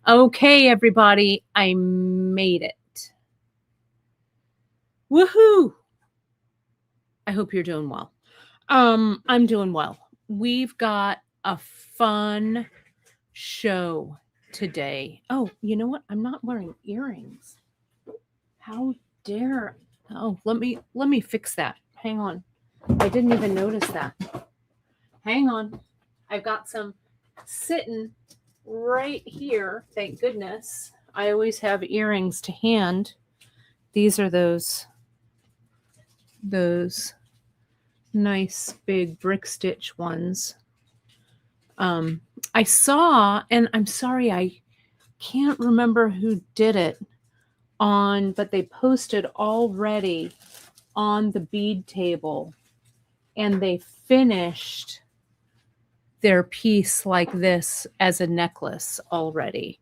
Okay, everybody, I made it. Woohoo! I hope you're doing well. I'm doing well. We've got a fun show today. Oh, you know what? I'm not wearing earrings. How dare. Oh, let me fix that. Hang on. I didn't even notice that. Hang on. I've got some sitting right here. Thank goodness. I always have earrings to hand. These are those nice big brick stitch ones. I saw, and I'm sorry, I can't remember who did it but they posted already on the bead table, and they finished their piece like this as a necklace already.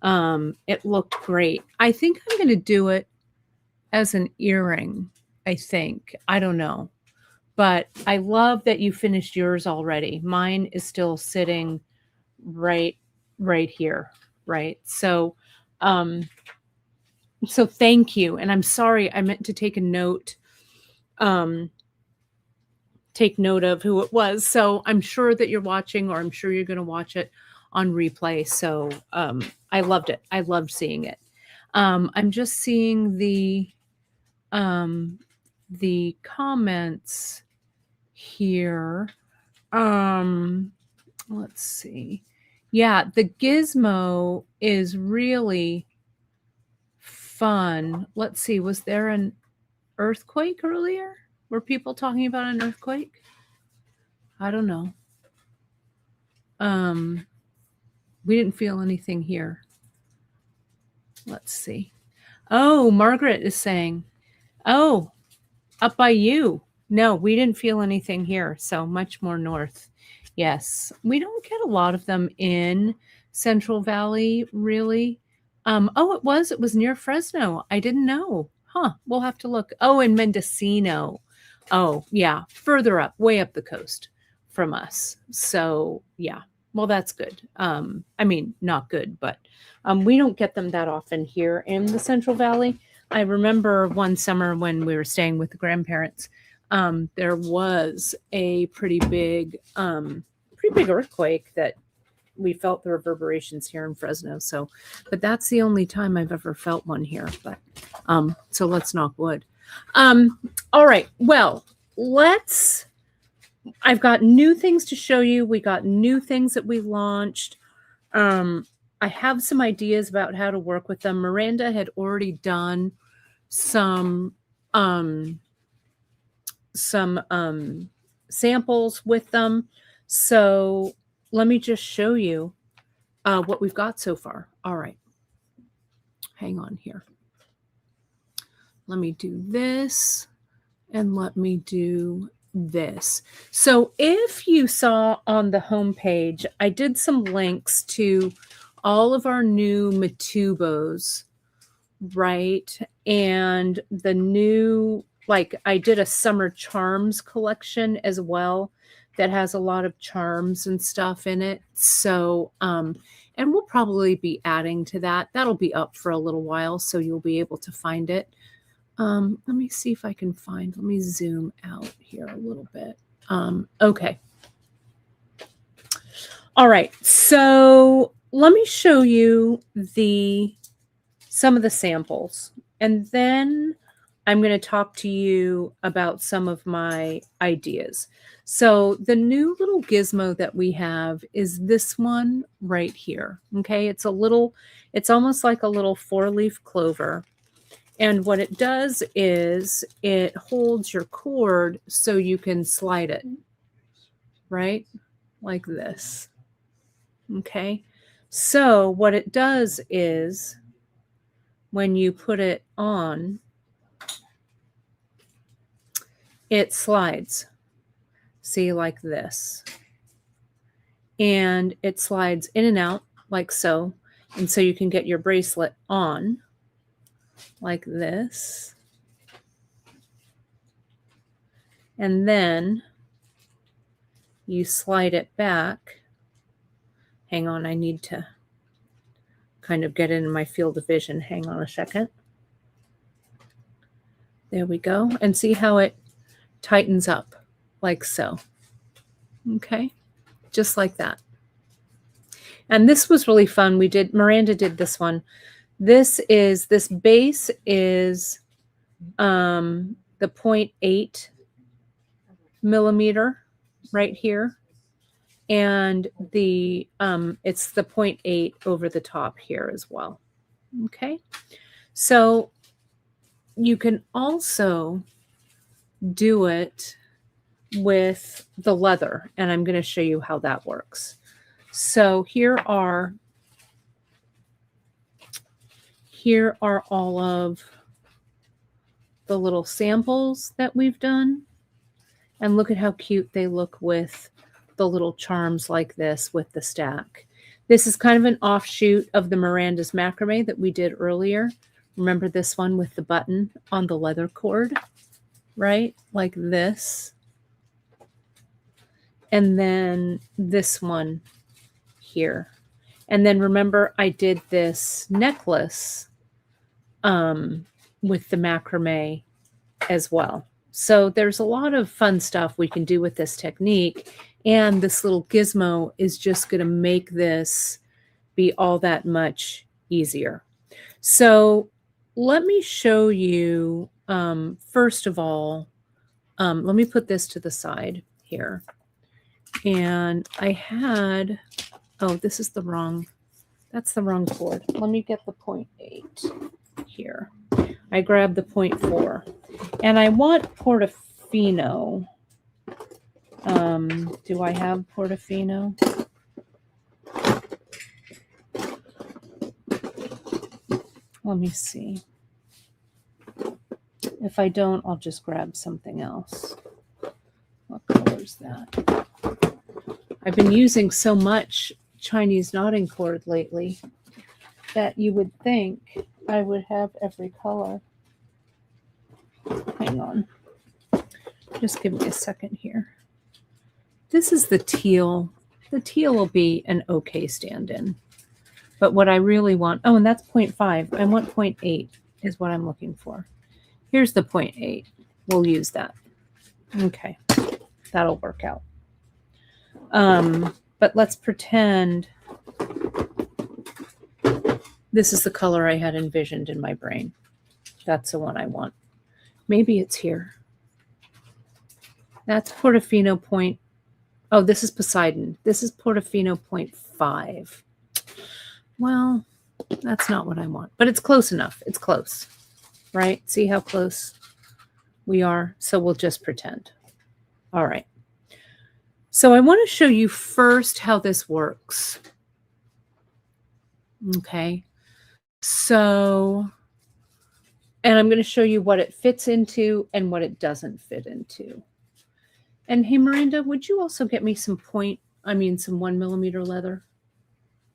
It looked great. I think I'm going to do it as an earring. I don't know. But I love that you finished yours already. Mine is still sitting right here, right? So thank you. And I'm sorry, I meant to take note of who it was. So I'm sure that you're watching, or I'm sure you're going to watch it on replay. So I loved it. I loved seeing it. I'm just seeing the comments here. Let's see. Yeah, the gizmo is really fun. Let's see. Was there an earthquake earlier? Were people talking about an earthquake? I don't know. We didn't feel anything here. Let's see. Oh, Margaret is saying, oh, up by you. No, we didn't feel anything here. So much more north. Yes, we don't get a lot of them in Central Valley, really. Oh, it was near Fresno. I didn't know. Huh, we'll have to look. Oh, in Mendocino. Oh, yeah, further up, way up the coast from us. So, yeah, well, that's good. I mean, not good, but we don't get them that often here in the Central Valley. I remember one summer when we were staying with the grandparents, there was a pretty big earthquake that we felt the reverberations here in Fresno. So, but that's the only time I've ever felt one here. But so let's knock wood. All right. Well, I've got new things to show you. We got new things that we launched. I have some ideas about how to work with them. Miranda had already done some samples with them. So let me just show you what we've got so far. All right. Hang on here. Let me do this and let me do this. So if you saw on the homepage, I did some links to all of our new Matubos, right? And the new, like, I did a summer charms collection as well that has a lot of charms and stuff in it. So, and we'll probably be adding to that. That'll be up for a little while, so you'll be able to find it. Let me see if I can let me zoom out here a little bit. Okay. All right. So let me show you some of the samples, and then I'm going to talk to you about some of my ideas. So the new little gizmo that we have is this one right here. Okay. It's almost like a little 4-leaf clover. And what it does is it holds your cord so you can slide it, right? Like this. Okay. So what it does is when you put it on, it slides. See, like this. And it slides in and out like so. And so you can get your bracelet on like this. And then you slide it back. Hang on, I need to kind of get in my field of vision. Hang on a second. There we go. And see how it tightens up like so. Okay, just like that. And this was really fun. Miranda did this one. This base is the 0.8 millimeter right here. And it's the 0.8 over the top here as well. Okay, so you can also do it with the leather, and I'm going to show you how that works. So here are all of the little samples that we've done, and look at how cute they look with the little charms like this with the stack. This is kind of an offshoot of the Miranda's macrame that we did earlier. Remember this one with the button on the leather cord, right? Like this. And then this one here. And then remember I did this necklace with the macrame as well. So there's a lot of fun stuff we can do with this technique. And this little gizmo is just going to make this be all that much easier. So let me show you, first of all, let me put this to the side here. And I had, oh, this is the wrong, that's the wrong cord. Let me get the 0.8 here. I grabbed the 0.4. And I want Portofino. Do I have Portofino? Let me see. If I don't, I'll just grab something else. What color is that? I've been using so much Chinese knotting cord lately that you would think I would have every color. Hang on. Just give me a second here. This is the teal. The teal will be an okay stand-in. But what I really want, oh, and that's 0.5. I want 0.8 is what I'm looking for. Here's the 0.8. We'll use that. Okay, that'll work out. But let's pretend this is the color I had envisioned in my brain. That's the one I want. Maybe it's here. That's Portofino point. Oh, this is Poseidon. This is Portofino 0.5. Well, that's not what I want, but it's close enough. It's close, right? See how close we are? So we'll just pretend. All right. So I want to show you first how this works. Okay. So, and I'm going to show you what it fits into and what it doesn't fit into. And hey, Miranda, would you also get me some some 1 millimeter leather?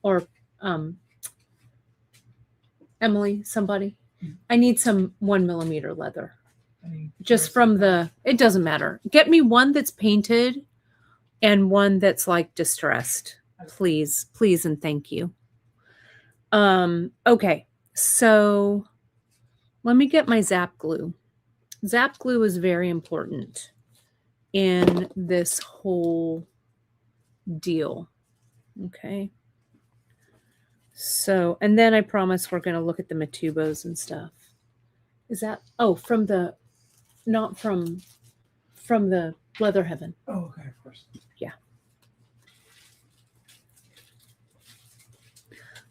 Or Emily, somebody? I need some 1 millimeter leather. Just from it doesn't matter. Get me one that's painted and one that's like distressed. Please, please, and thank you. Okay, so let me get my Zap glue. Zap glue is very important in this whole deal. Okay. So, and then I promise we're going to look at the Matubos and stuff. Is that, oh, not from the Leather Heaven. Oh, okay, of course. Yeah.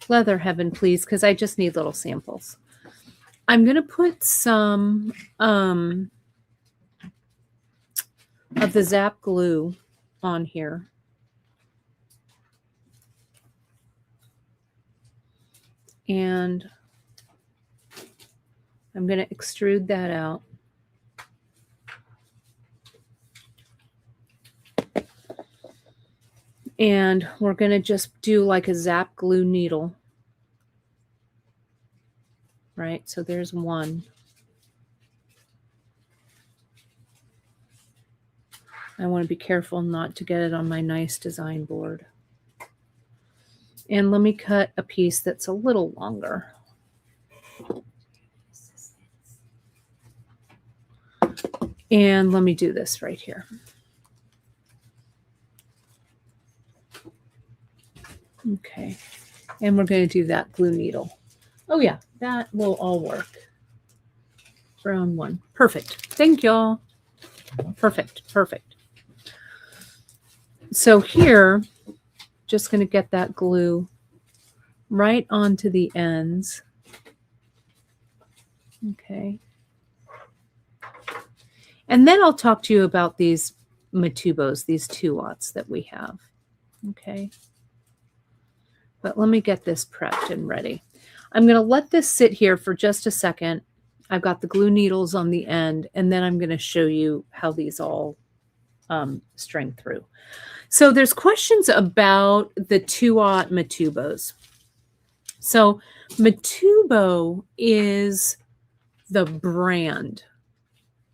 Leather Heaven, please, because I just need little samples. I'm going to put some of the Zap glue on here. And I'm going to extrude that out. And we're going to just do like a Zap glue needle. Right? So there's one. I want to be careful not to get it on my nice design board. And let me cut a piece that's a little longer. And let me do this right here. Okay. And we're going to do that glue needle. Oh yeah, that will all work. Brown one. Perfect. Thank y'all. Perfect. Perfect. So here, just going to get that glue right onto the ends. Okay. And then I'll talk to you about these Matubos, these 2-aughts that we have. Okay. But let me get this prepped and ready. I'm going to let this sit here for just a second. I've got the glue needles on the end, and then I'm going to show you how these all string through. So there's questions about the 2-aught Matubos. So Matubo is the brand,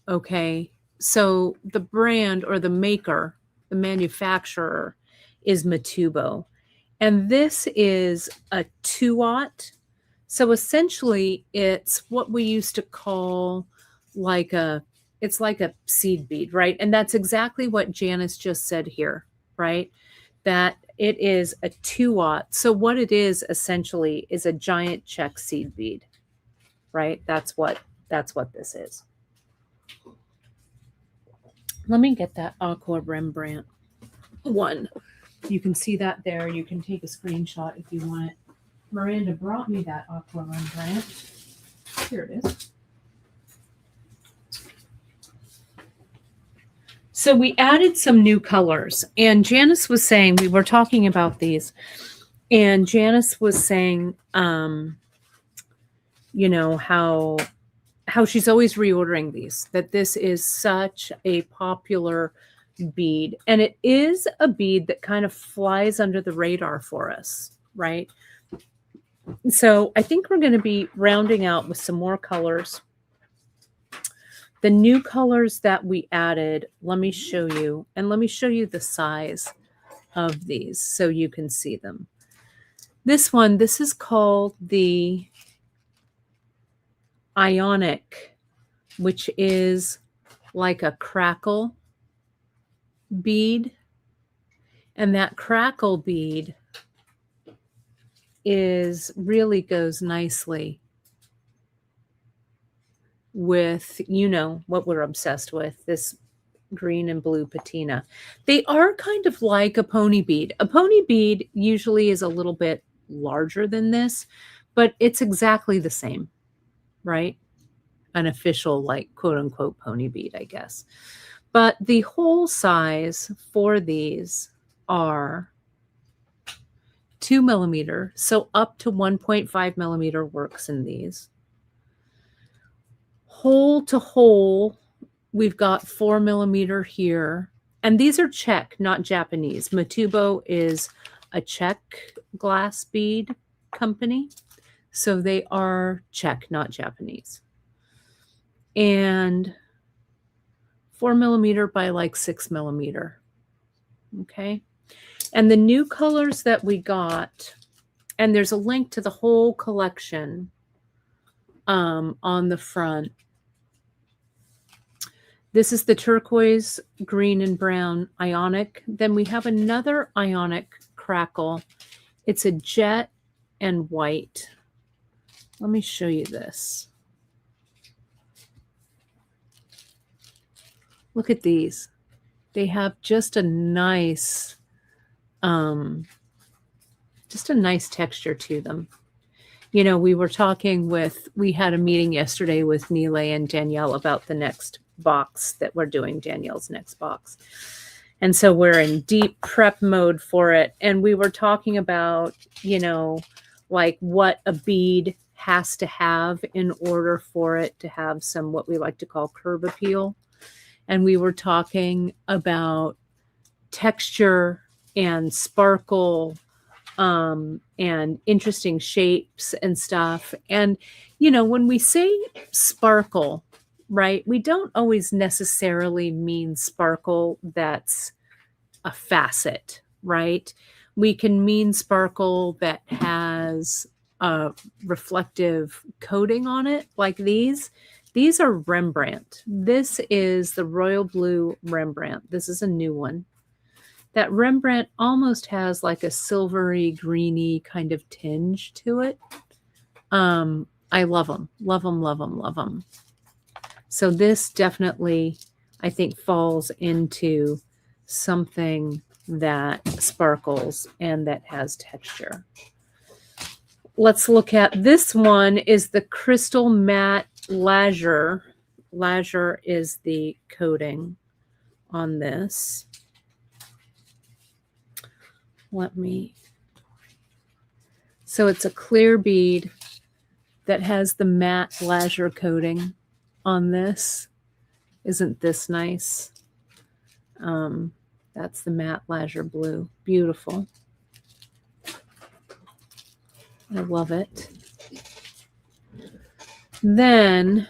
okay? So the brand or the maker, the manufacturer is Matubo. And this is a 2-aught. So essentially it's what we used to call like it's like a seed bead, right? And that's exactly what Janice just said here, right? That it is a 2-aught. So what it is essentially is a giant check seed bead, right? That's what this is. Let me get that Aqua Rembrandt one. You can see that there. You can take a screenshot if you want it. Miranda brought me that Aqua Rembrandt. Here it is. So we added some new colors, and Janice was saying, we were talking about these, and Janice was saying, you know, how she's always reordering these, that this is such a popular bead. And it is a bead that kind of flies under the radar for us, right? So I think we're going to be rounding out with some more colors. The new colors that we added, let me show you, and let me show you the size of these so you can see them. This one, this is called the Ionic, which is like a crackle bead. And that crackle bead really goes nicely with, you know, what we're obsessed with, this green and blue patina. They are kind of like a pony bead. A pony bead usually is a little bit larger than this, but it's exactly the same, right? An official, like, quote unquote pony bead, I guess. But the hole size for these are 2 millimeter. So up to 1.5 millimeter works in these. Hole to hole, we've got 4 millimeter here. And these are Czech, not Japanese. Matubo is a Czech glass bead company. So they are Czech, not Japanese. And 4 millimeter by like 6 millimeter. Okay. And the new colors that we got, and there's a link to the whole collection on the front. This is the turquoise, green, and brown Ionic. Then we have another Ionic crackle. It's a jet and white. Let me show you this. Look at these. They have just a nice texture to them. You know, we had a meeting yesterday with Nile and Danielle about the next box that we're doing, Danielle's next box. And so we're in deep prep mode for it. And we were talking about, you know, like what a bead has to have in order for it to have some, what we like to call curb appeal. And we were talking about texture and sparkle and interesting shapes and stuff. And, you know, when we say sparkle, right, we don't always necessarily mean sparkle that's a facet, right? We can mean sparkle that has a reflective coating on it, like these. These are Rembrandt. This is the Royal Blue Rembrandt. This is a new one. That Rembrandt almost has like a silvery, greeny kind of tinge to it. I love them. Love them, love them, love them. So this definitely, I think, falls into something that sparkles and that has texture. Let's look at this one is the Crystal Matte Lazure. Lazure is the coating on this. So it's a clear bead that has the matte Lazure coating on this. Isn't this nice? That's the matte Lazure blue. Beautiful. I love it. Then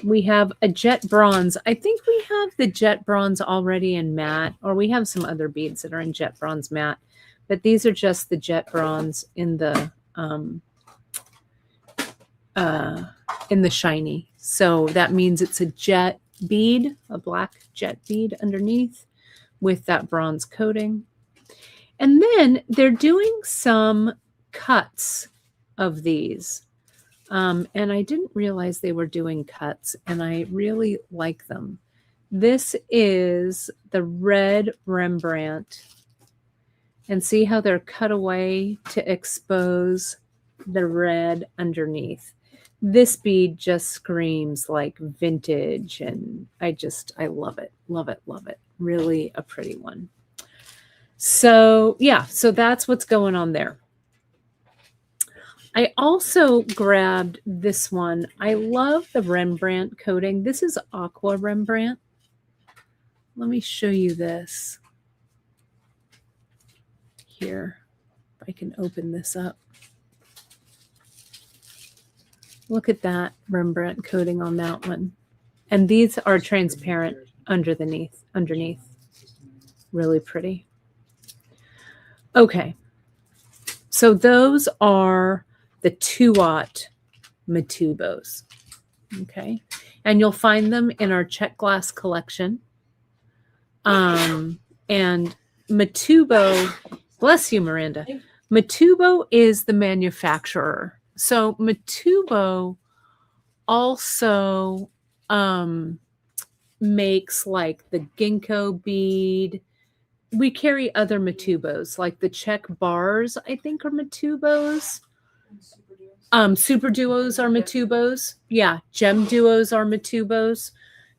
we have a jet bronze. I think we have the jet bronze already in matte, or we have some other beads that are in jet bronze matte, but these are just the jet bronze in the shiny. So that means it's a jet bead, a black jet bead underneath with that bronze coating. And then they're doing some cuts of these. And I didn't realize they were doing cuts, and I really like them. This is the red Rembrandt. And see how they're cut away to expose the red underneath. This bead just screams like vintage, and I love it, love it, love it. Really a pretty one. So yeah, so that's what's going on there. I also grabbed this one. I love the Rembrandt coating. This is Aqua Rembrandt. Let me show you this. Here, if I can open this up. Look at that Rembrandt coating on that one. And these are transparent underneath. Really pretty. Okay. So those are the 2-aught Matubos. Okay. And you'll find them in our check glass collection. And Matubo, bless you, Miranda. Matubo is the manufacturer. So Matubo also makes like the ginkgo bead. We carry other Matubos, like the check bars, I think, are Matubos. Super duos are Matubos. Yeah, gem duos are Matubos.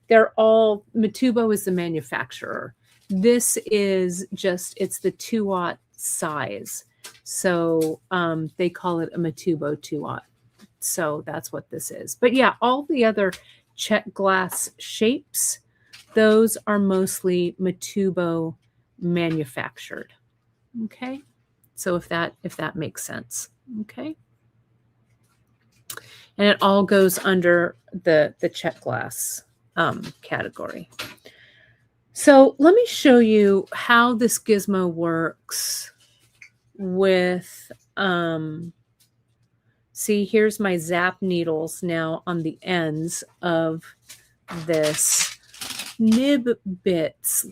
They're all, Matubo is the manufacturer. This is just, it's the 2-aught size. So they call it a Matubo 2-aught. So that's what this is. But yeah, all the other check glass shapes, those are mostly Matubo manufactured. Okay. So if that makes sense. Okay. And it all goes under the check glass category. So let me show you how this gizmo works with, see, here's my zap needles now on the ends of this nib bits.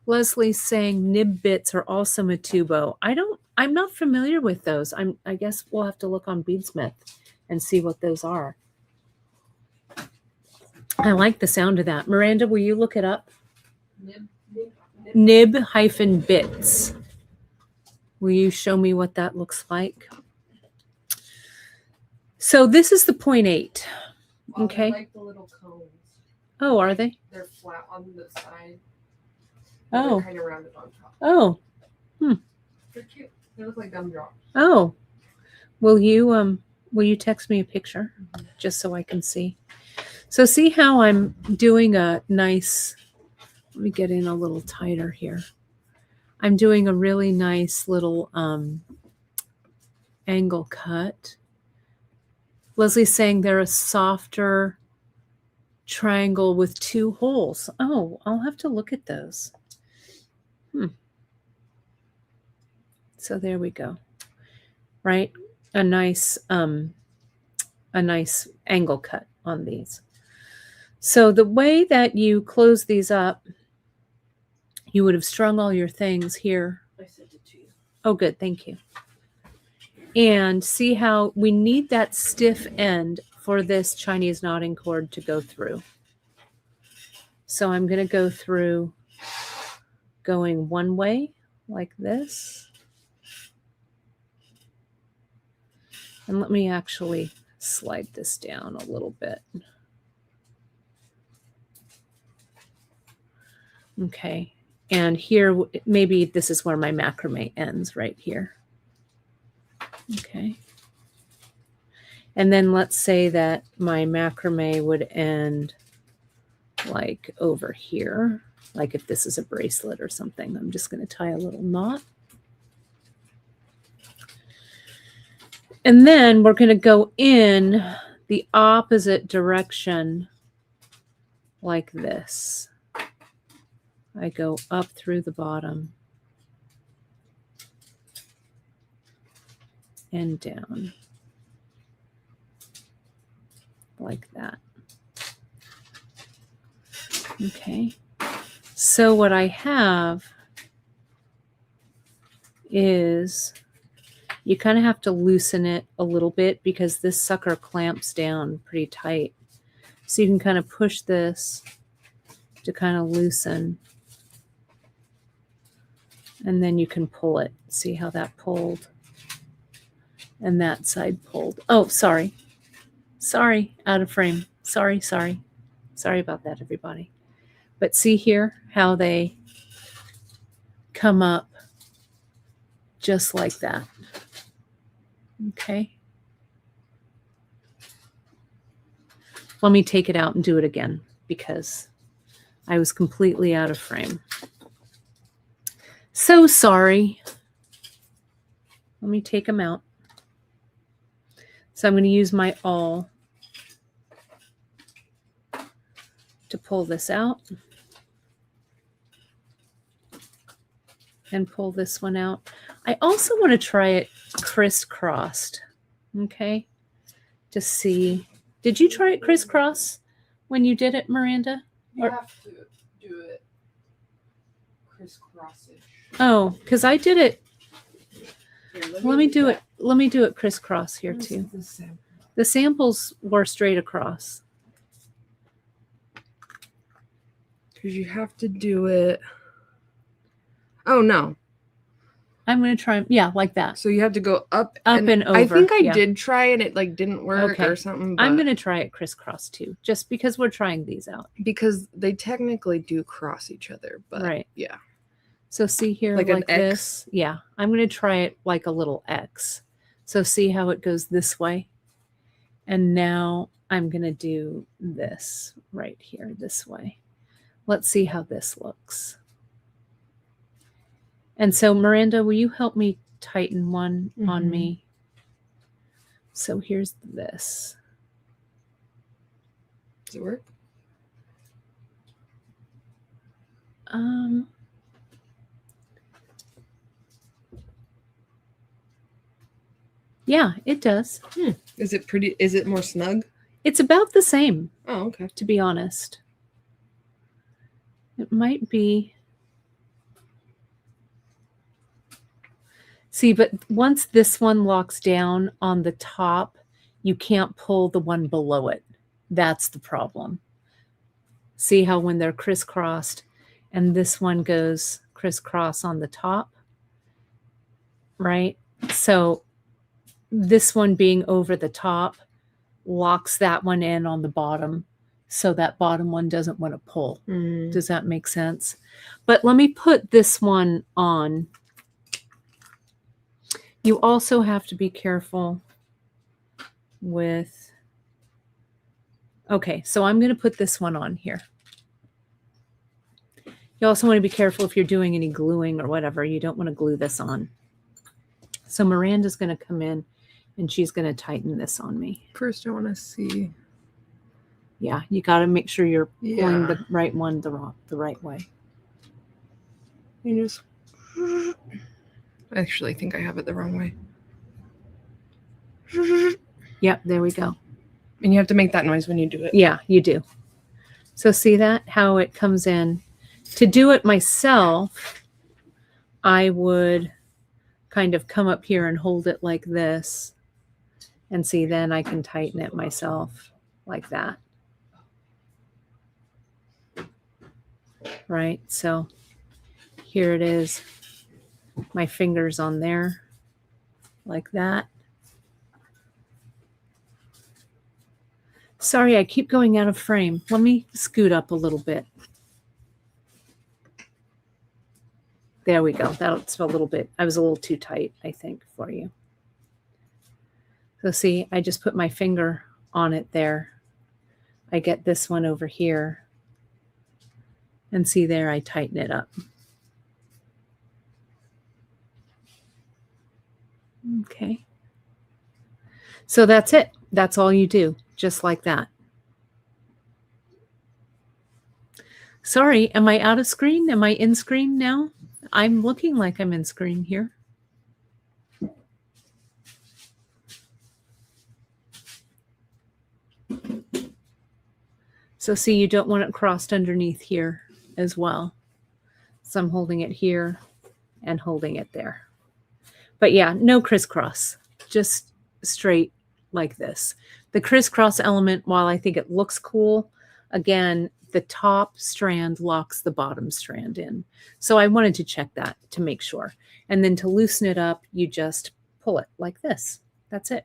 Leslie's saying nib bits are also Matubo. I'm not familiar with those. I guess we'll have to look on Beadsmith and see what those are. I like the sound of that. Miranda, will you look it up? Nib-bits. Will you show me what that looks like? So this is the 0.8. Well, okay. Like the little cones. Oh, are they? They're flat on the side. Oh. They're kind of rounded on top. Oh. They're cute. They look like gumdrops. Oh. Will you text me a picture just so I can see? So see how I'm doing a nice, let me get in a little tighter here. I'm doing a really nice little angle cut. Leslie's saying they're a softer triangle with 2 holes. Oh, I'll have to look at those. So there we go. Right? A nice angle cut on these. So the way that you close these up, you would have strung all your things here. I sent it to you. Oh, good. Thank you. And see how we need that stiff end for this Chinese knotting cord to go through. So I'm going to go through going one way like this. And let me actually slide this down a little bit. Okay. And here, maybe this is where my macrame ends, right here. Okay. And then let's say that my macrame would end like over here. Like if this is a bracelet or something, I'm just going to tie a little knot. And then we're going to go in the opposite direction like this. I go up through the bottom and down like that. Okay. So what I have is you kind of have to loosen it a little bit because this sucker clamps down pretty tight. So you can kind of push this to kind of loosen. And then you can pull it. See how that pulled? And that side pulled. Oh, sorry. Sorry, out of frame. Sorry. Sorry about that, everybody. But see here how they come up just like that. Okay. Let me take it out and do it again because I was completely out of frame. So sorry. Let me take them out. So I'm going to use my awl to pull this out and pull this one out. I also want to try it crisscrossed. Okay. To see. Did you try it crisscross when you did it, Miranda? You have to do it crisscrossish. Oh, because I did it. Here, Let me do it. Let me do it crisscross here too. The samples were straight across. Because you have to do it. Oh no. I'm going to try. Yeah, like that. So you have to go up and over. I think I yeah. did try and it like didn't work or something. I'm going to try it crisscross too, just because we're trying these out. Because they technically do cross each other, but right. Yeah. So see here, like like an X? this. Yeah, I'm going to try it like a little X. So see how it goes this way. And now I'm going to do this right here, this way. Let's see how this looks. And so, Miranda, will you help me tighten one on me? So here's this. Does it work? Yeah, it does. Is it pretty? Is it more snug? It's about the same. Oh, okay. To be honest. It might be. See, but once this one locks down on the top, you can't pull the one below it. That's the problem. See how when they're crisscrossed and this one goes crisscross on the top, right? So this one being over the top locks that one in on the bottom. So that bottom one doesn't want to pull. Does that make sense? But let me put this one on. You also have to be careful with, okay, so I'm going to put this one on here. You also want to be careful if you're doing any gluing or whatever. You don't want to glue this on. So Miranda's going to come in and she's going to tighten this on me. First, I want to see. Yeah, you got to make sure you're pulling the right one the right way. You just. I actually think I have it the wrong way. Yep, there we go. And you have to make that noise when you do it. Yeah, you do. So see that? How it comes in. To do it myself, I would kind of come up here and hold it like this. And see, then I can tighten it myself like that. Right? So here it is. My fingers on there like that. Sorry, I keep going out of frame. Let me scoot up a little bit. There we go. That's a little bit, I was a little too tight, I think, for you. So see, I just put my finger on it there. I get this one over here. And see there, I tighten it up. Okay. So that's it. That's all you do, just like that. Sorry, am I out of screen? Am I in screen now? I'm looking like I'm in screen here. So see, you don't want it crossed underneath here as well. So I'm holding it here and holding it there. But yeah, no crisscross, just straight like this. The crisscross element, while I think it looks cool, again, the top strand locks the bottom strand in. So I wanted to check that to make sure. And then to loosen it up, you just pull it like this. That's it.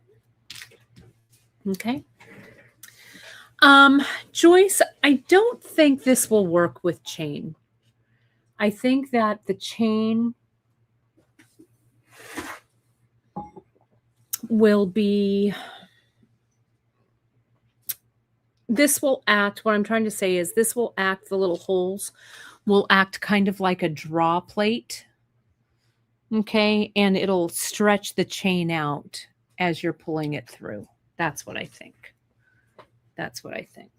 Okay. Joyce, I don't think this will work with chain. I think that the chain will be, this will act, what I'm trying to say is this will act, the little holes will act kind of like a draw plate. Okay, and it'll stretch the chain out as you're pulling it through. That's what I think. That's what I think.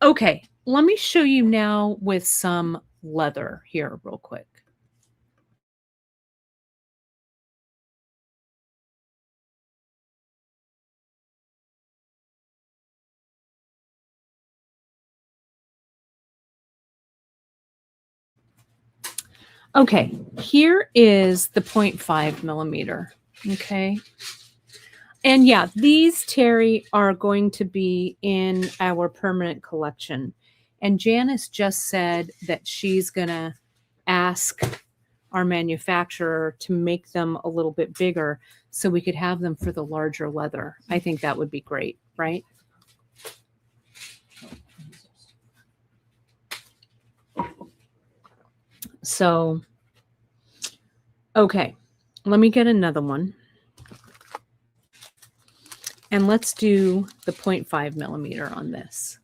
Okay, let me show you now with some leather here real quick. Okay, here is the 0.5 millimeter. Okay. And yeah, these, Terry, are going to be in our permanent collection. And Janice just said that she's going to ask our manufacturer to make them a little bit bigger so we could have them for the larger leather. I think that would be great, right? So, okay, let me get another one. And let's do the 0.5 millimeter on this.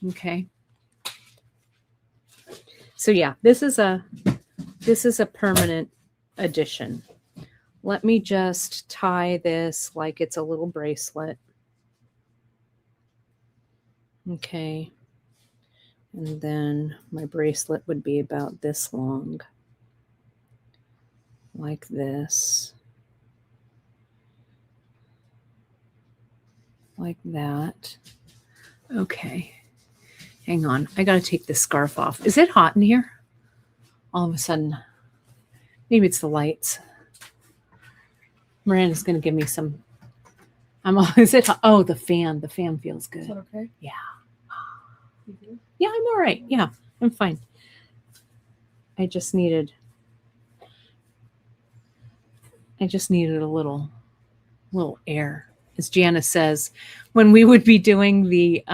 Okay. So yeah, this is a permanent addition. Let me just tie this like it's a little bracelet. Okay. And then my bracelet would be about this long. Like this. Like that. Okay. Hang on. I got to take this scarf off. Is it hot in here? All of a sudden. Maybe it's the lights. Miranda's going to give me some. Is it hot? Oh, the fan. The fan feels good. Is that okay? Yeah. Yeah, I'm all right. Yeah, I'm fine. I just needed a little air. As Janice says, when we would be doing the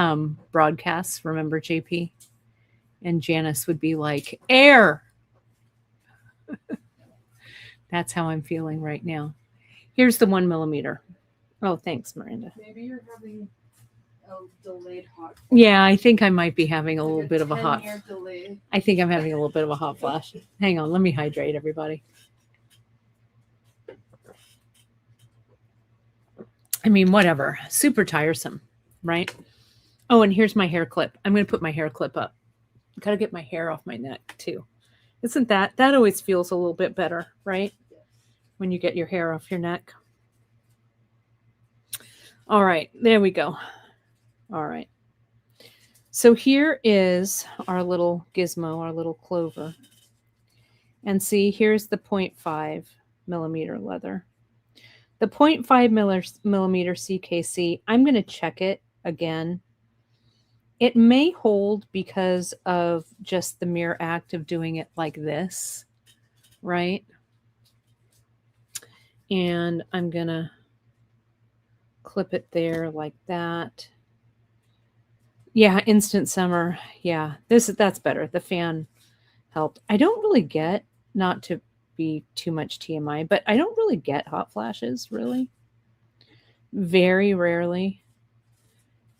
broadcasts, remember, JP? And Janice would be like, air. That's how I'm feeling right now. Here's the 1 millimeter. Oh, thanks, Miranda. Maybe you're having a delayed hot. Yeah, I think I might be having a little bit of a hot. Delay. I think I'm having a little bit of a hot flash. Hang on, let me hydrate everybody. I mean, whatever. Super tiresome, right? Oh, and here's my hair clip. I'm going to put my hair clip up. Gotta get my hair off my neck too. Isn't that always feels a little bit better, right? When you get your hair off your neck. All right, there we go. All right. So here is our little gizmo, our little clover. And see, here's the 0.5 millimeter leather. The 0.5 millimeter CKC, I'm going to check it again. It may hold because of just the mere act of doing it like this, right? And I'm going to clip it there like that. Yeah, instant summer. Yeah, that's better. The fan helped. I don't really get, not to be too much TMI, but I don't really get hot flashes, really. Very rarely.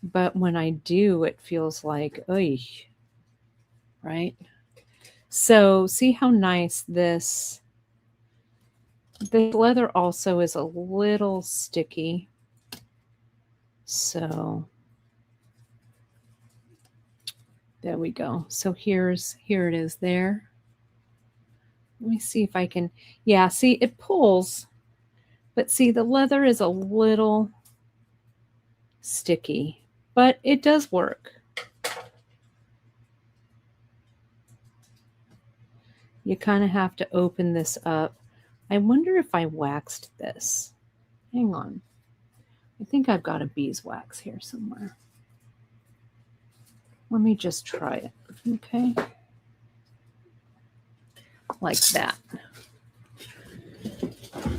But when I do, it feels like, oy, right? So see how nice this leather also is a little sticky. So there we go. So here it is there. Let me see if I can, yeah, see it pulls, but see the leather is a little sticky, but it does work. You kind of have to open this up. I wonder if I waxed this. Hang on. I think I've got a beeswax here somewhere. Let me just try it. Okay. Like that.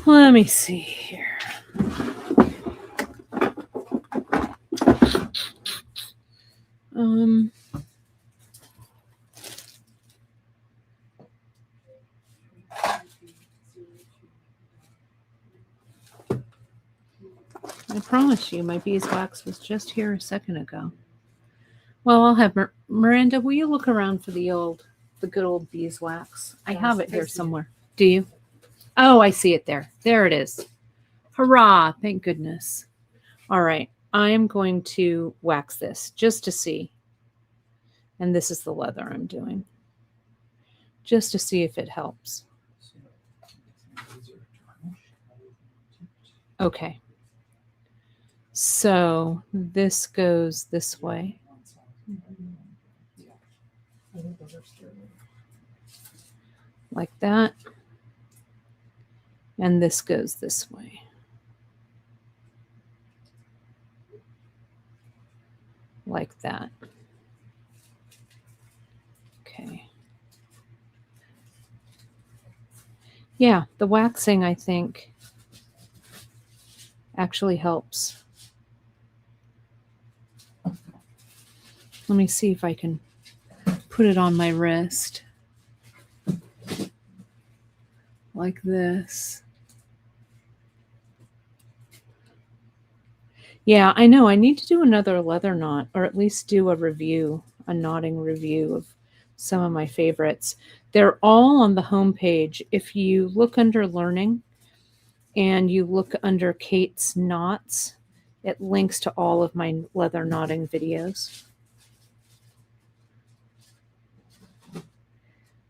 Let me see here. I promise you, my beeswax was just here a second ago. Well, I'll have Miranda. Will you look around for the good old beeswax? I have it here somewhere. Do you? Oh, I see it there. There it is. Hurrah! Thank goodness. All right, I am going to wax this just to see. And this is the leather I'm doing, just to see if it helps. Okay. So this goes this way. Like that. And this goes this way. Like that. Okay. Yeah, the waxing, I think, actually helps. Let me see if I can put it on my wrist. Like this. Yeah, I know. I need to do another leather knot, or at least do a review, a knotting review of some of my favorites. They're all on the homepage. If you look under learning and you look under Kate's knots, it links to all of my leather knotting videos.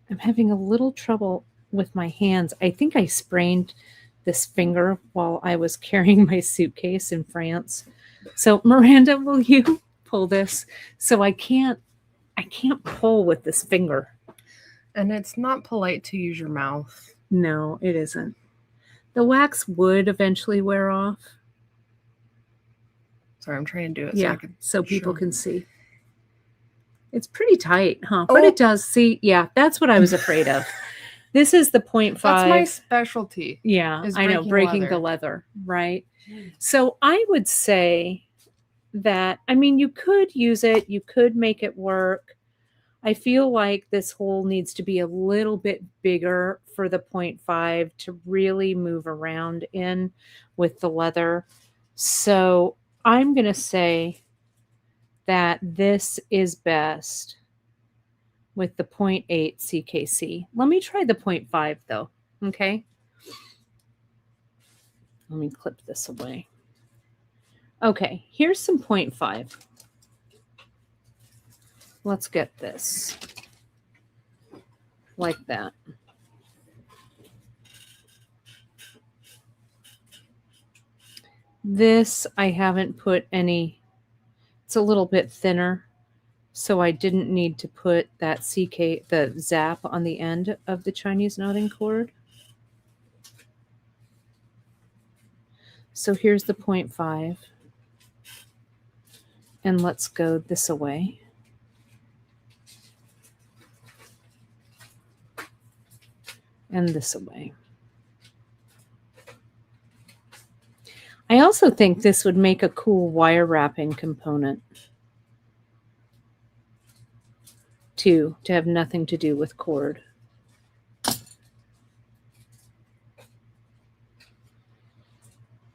I'm having a little trouble with my hands. I think I sprained this finger while I was carrying my suitcase in France. So Miranda, will you pull this? So I can't pull with this finger. And it's not polite to use your mouth. No, it isn't. The wax would eventually wear off. Sorry, I'm trying to do it so people can see. It's pretty tight, huh? But it does. See, yeah, that's what I was afraid of. This is the 0.5. That's my specialty. Yeah, I know, breaking the leather, right? So I would say that, I mean, you could use it. You could make it work. I feel like this hole needs to be a little bit bigger for the 0.5 to really move around in with the leather. So I'm going to say that this is best with the 0.8 CKC. Let me try the 0.5 though, okay? Let me clip this away. Okay, here's some 0.5. Let's get this. like that. This I haven't put any, it's a little bit thinner, so I didn't need to put that the zap on the end of the Chinese knotting cord. So here's the 0.5, and let's go this away. And this away. I also think this would make a cool wire wrapping component too, to have nothing to do with cord.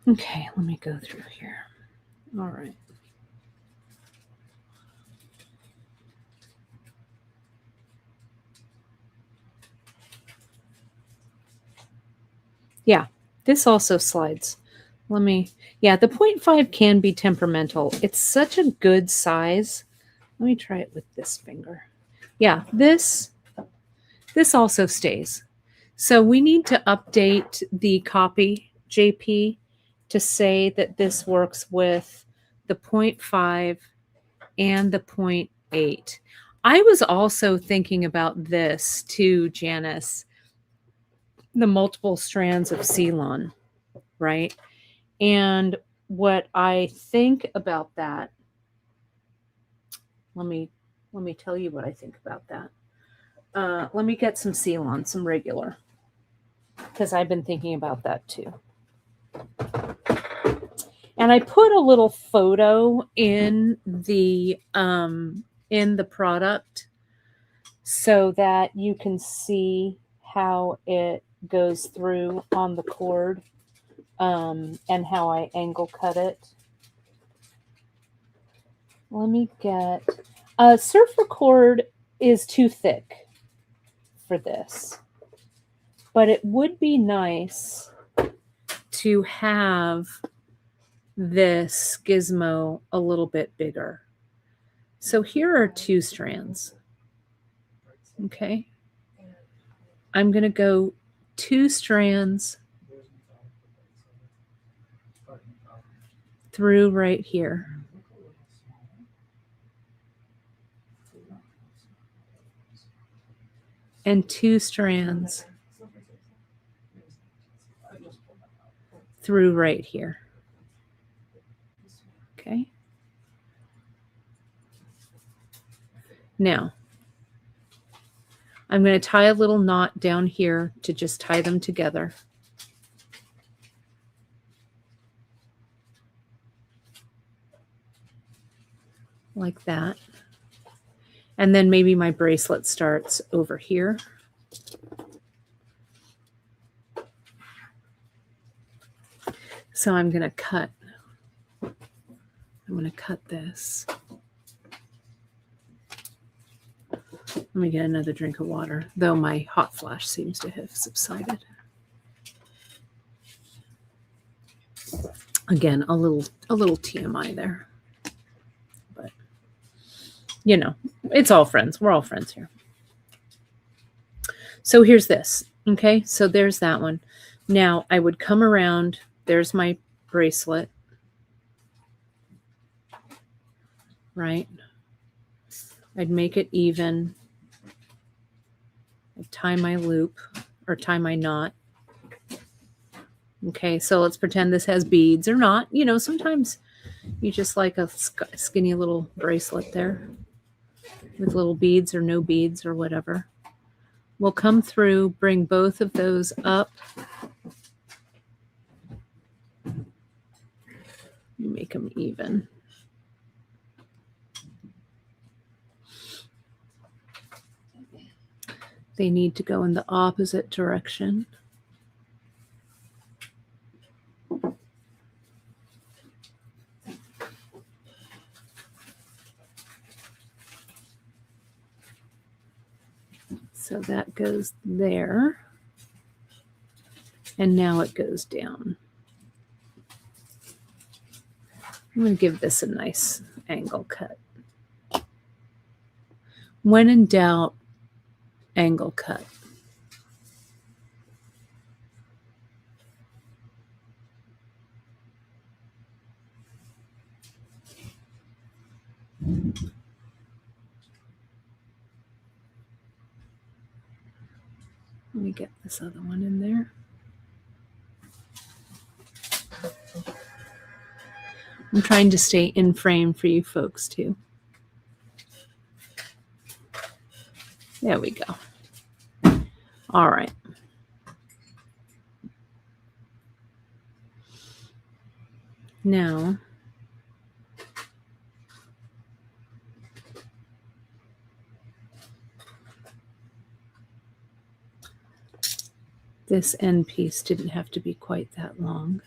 Okay, let me go through here. All right. Yeah, this also slides. Yeah, the 0.5 can be temperamental. It's such a good size. Let me try it with this finger. Yeah, this also stays. So we need to update the copy, JP, to say that this works with the 0.5 and the 0.8. I was also thinking about this too, Janice, the multiple strands of Ceylon, right? And what I think about that, let me tell you what I think about that. Let me get some Ceylon, some regular, because I've been thinking about that too. And I put a little photo in the product so that you can see how it goes through on the cord, and how I angle cut it. Let me get surfer cord is too thick for this, but it would be nice to have this gizmo a little bit bigger. So here are 2 strands. Okay. I'm going to go 2 strands through right here. And 2 strands through right here. Okay. Now, I'm going to tie a little knot down here to just tie them together. Like that. And then maybe my bracelet starts over here. So I'm going to cut. I'm going to cut this. Let me get another drink of water, though my hot flash seems to have subsided. Again, a little TMI there. But you know, it's all friends. We're all friends here. So here's this. Okay, so there's that one. Now I would come around. There's my bracelet. Right? I'd make it even. I'd tie my loop or tie my knot. Okay, so let's pretend this has beads or not. You know, sometimes you just like a skinny little bracelet there with little beads or no beads or whatever. We'll come through, bring both of those up. Make them even. They need to go in the opposite direction. So that goes there. And now it goes down. I'm going to give this a nice angle cut. When in doubt, angle cut. Let me get this other one in there. I'm trying to stay in frame for you folks too. There we go. All right. Now, this end piece didn't have to be quite that long.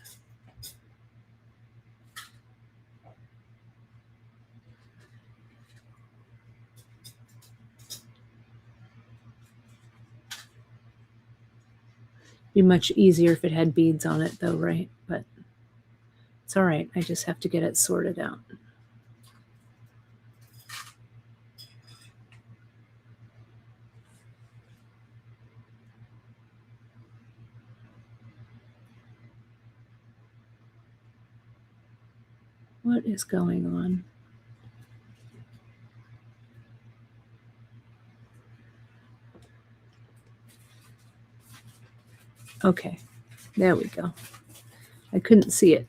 Be much easier if it had beads on it though, right? But it's all right. I just have to get it sorted out. What is going on? Okay, there we go. I couldn't see it.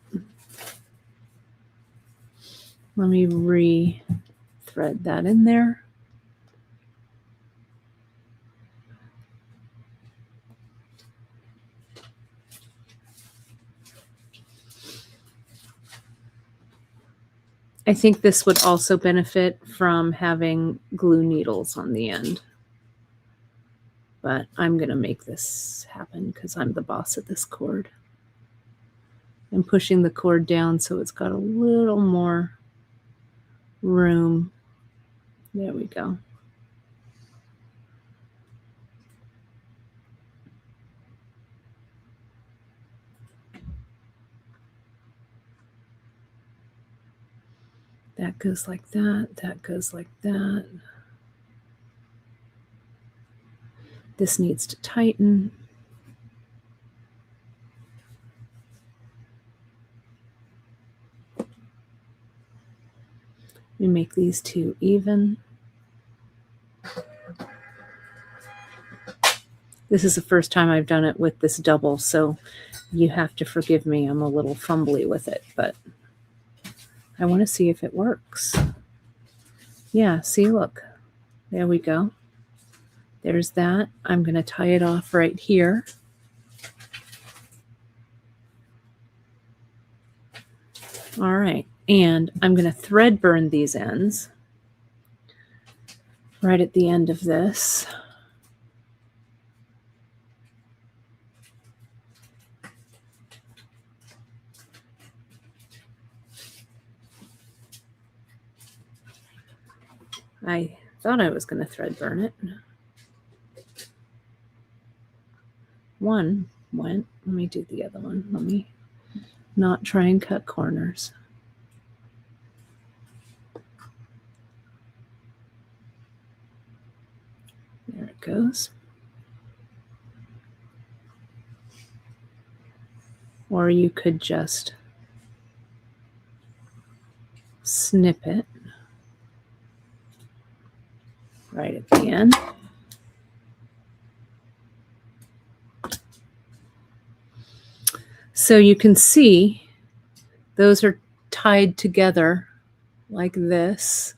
Let me re-thread that in there. I think this would also benefit from having glue needles on the end. But I'm going to make this happen because I'm the boss of this cord. I'm pushing the cord down so it's got a little more room. There we go. That goes like that. That goes like that. This needs to tighten. We make these two even. This is the first time I've done it with this double, so you have to forgive me. I'm a little fumbly with it, but I want to see if it works. Yeah, see, look. There we go. There's that. I'm going to tie it off right here. All right. And I'm going to thread burn these ends right at the end of this. I thought I was going to thread burn it. One went. Let me do the other one. Let me not try and cut corners. There it goes. Or you could just snip it right at the end. So you can see those are tied together like this,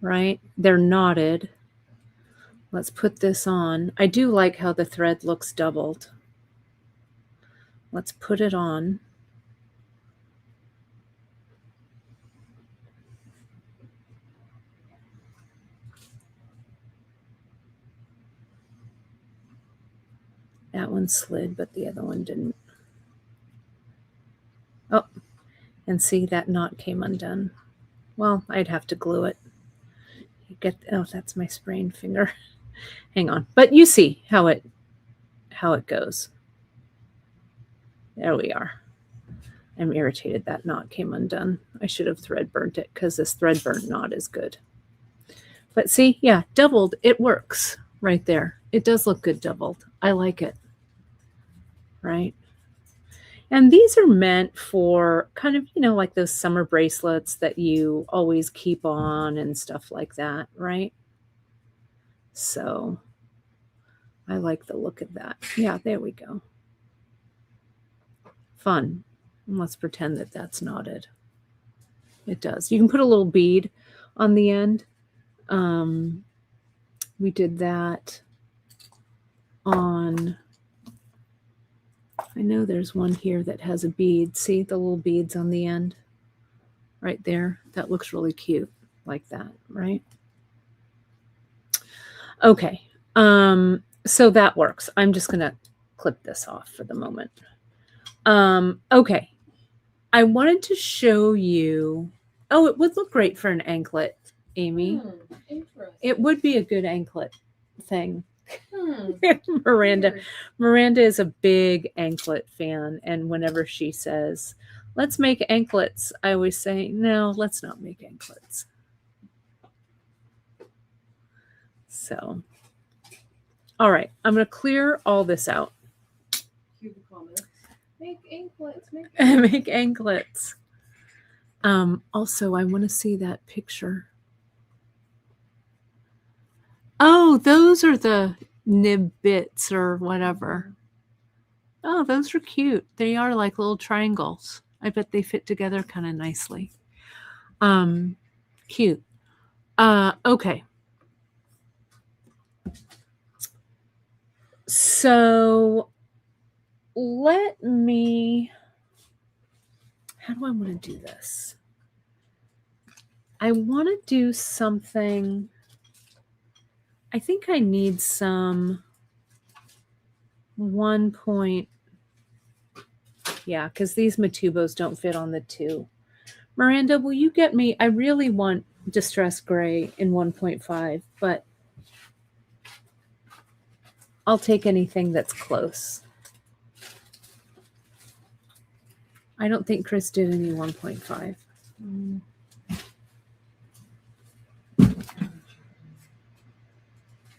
right? They're knotted. Let's put this on. I do like how the thread looks doubled. Let's put it on. That one slid, but the other one didn't. Oh, and see, that knot came undone. Well, I'd have to glue it. You get, oh, that's my sprained finger. Hang on. But you see how it goes. There we are. I'm irritated that knot came undone. I should have thread burnt it because this thread burnt knot is good. But see, yeah, doubled, it works right there. It does look good doubled. I like it. Right? And these are meant for kind of, like those summer bracelets that you always keep on and stuff like that, right? So I like the look of that. Yeah, there we go. Fun. And let's pretend that that's knotted. It does. You can put a little bead on the end. We did that on, I know there's one here that has a bead. See the little beads on the end? Right there. That looks really cute like that, right? Okay. So that works. I'm just going to clip this off for the moment. Okay. I wanted to show you. Oh, it would look great for an anklet, Amy. Interesting. It would be a good anklet thing. Miranda. Miranda is a big anklet fan, and whenever she says, "Let's make anklets," I always say, "No, let's not make anklets." So, all right, I'm going to clear all this out. Cue the comments. Make anklets. Make anklets. Also, I want to see that picture. Oh, those are the nib bits or whatever. Oh, those are cute. They are like little triangles. I bet they fit together kind of nicely. Cute. Okay. So let me, how do I want to do this? I want to do something. I think I need some 1 point. Yeah, because these Matubos don't fit on the 2. Miranda, will you get me? I really want Distress Gray in 1.5, but I'll take anything that's close. I don't think Chris did any 1.5.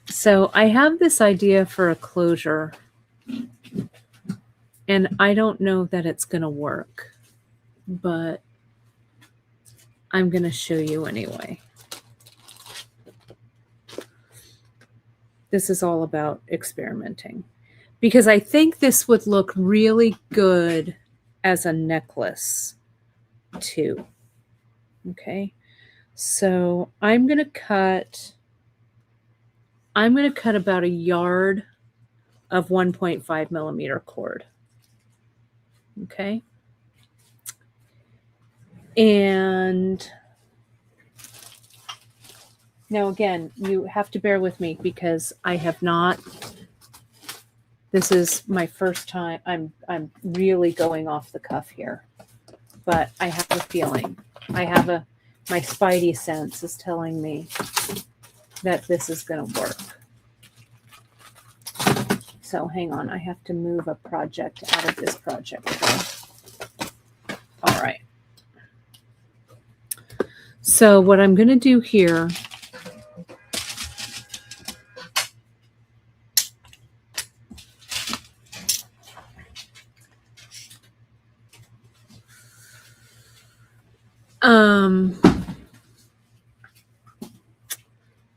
So I have this idea for a closure, and I don't know that it's going to work, but I'm going to show you anyway. This is all about experimenting, because I think this would look really good as a necklace too. Okay, so I'm going to cut about a yard of 1.5 millimeter cord. Okay. And now again, you have to bear with me because I have not, this is my first time. I'm really going off the cuff here, but I have a feeling. My spidey sense is telling me that this is going to work. So hang on, I have to move a project out of this project. All right. So what I'm going to do here,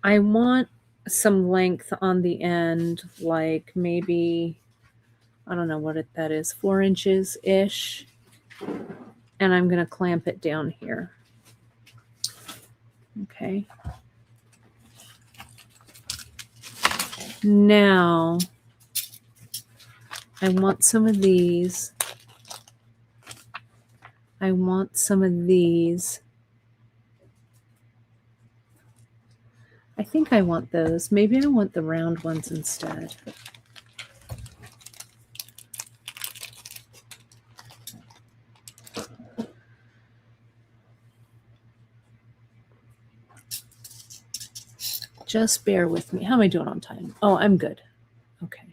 I want some length on the end, like maybe, I don't know what that is, 4 inches-ish. And I'm going to clamp it down here. Okay. Now, I want some of these. I want some of these. I think I want those. Maybe I want the round ones instead. Just bear with me. How am I doing on time? Oh, I'm good. Okay.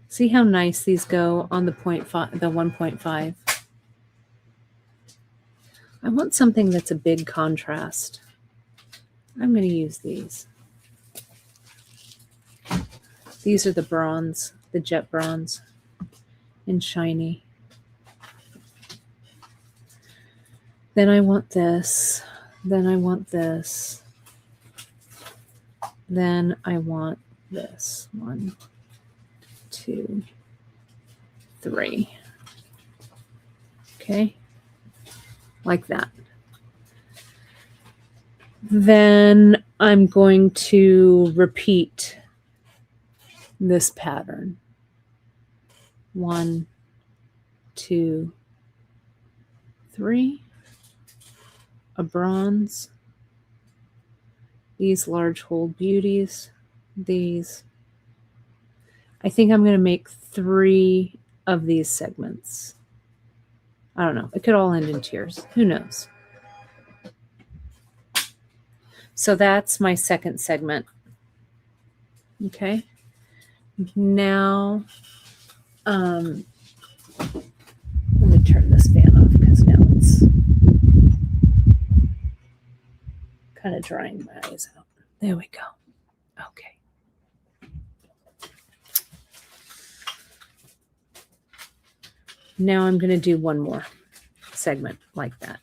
See how nice these go on the 0.5, the 1.5. I want want something that's a big contrast. I'm going to use these. These are the bronze, the jet bronze and shiny. Then I want this. Then I want this. Then I want this. 1, 2, 3. Okay. Like that. Then I'm going to repeat this pattern. 1, 2, 3. A bronze. These large hold beauties. These. I think I'm going to make 3 of these segments. I don't know. It could all end in tears. Who knows? So that's my second segment. Okay. Now, I'm going to turn this fan off because now it's kind of drying my eyes out. There we go. Okay. Now I'm going to do one more segment like that.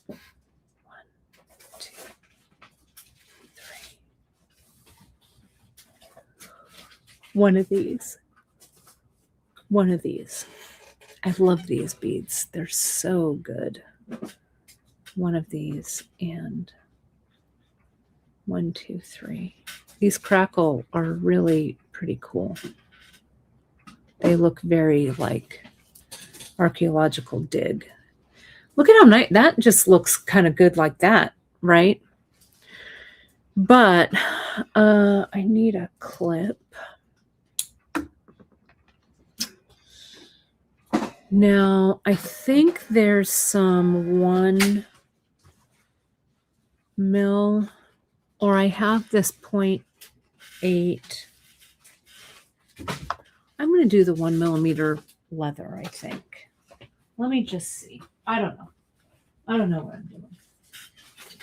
1, 2, 3. One of these. One of these. I love these beads. They're so good. One of these and 1, 2, 3. These crackle are really pretty cool. They look very like archaeological dig. Look at how nice that just looks kind of good like that, right? But I need a clip. Now, I think there's some 1 mil, or I have this 0.8. I'm going to do the 1 millimeter leather, I think. Let me just see. I don't know. I don't know what I'm doing.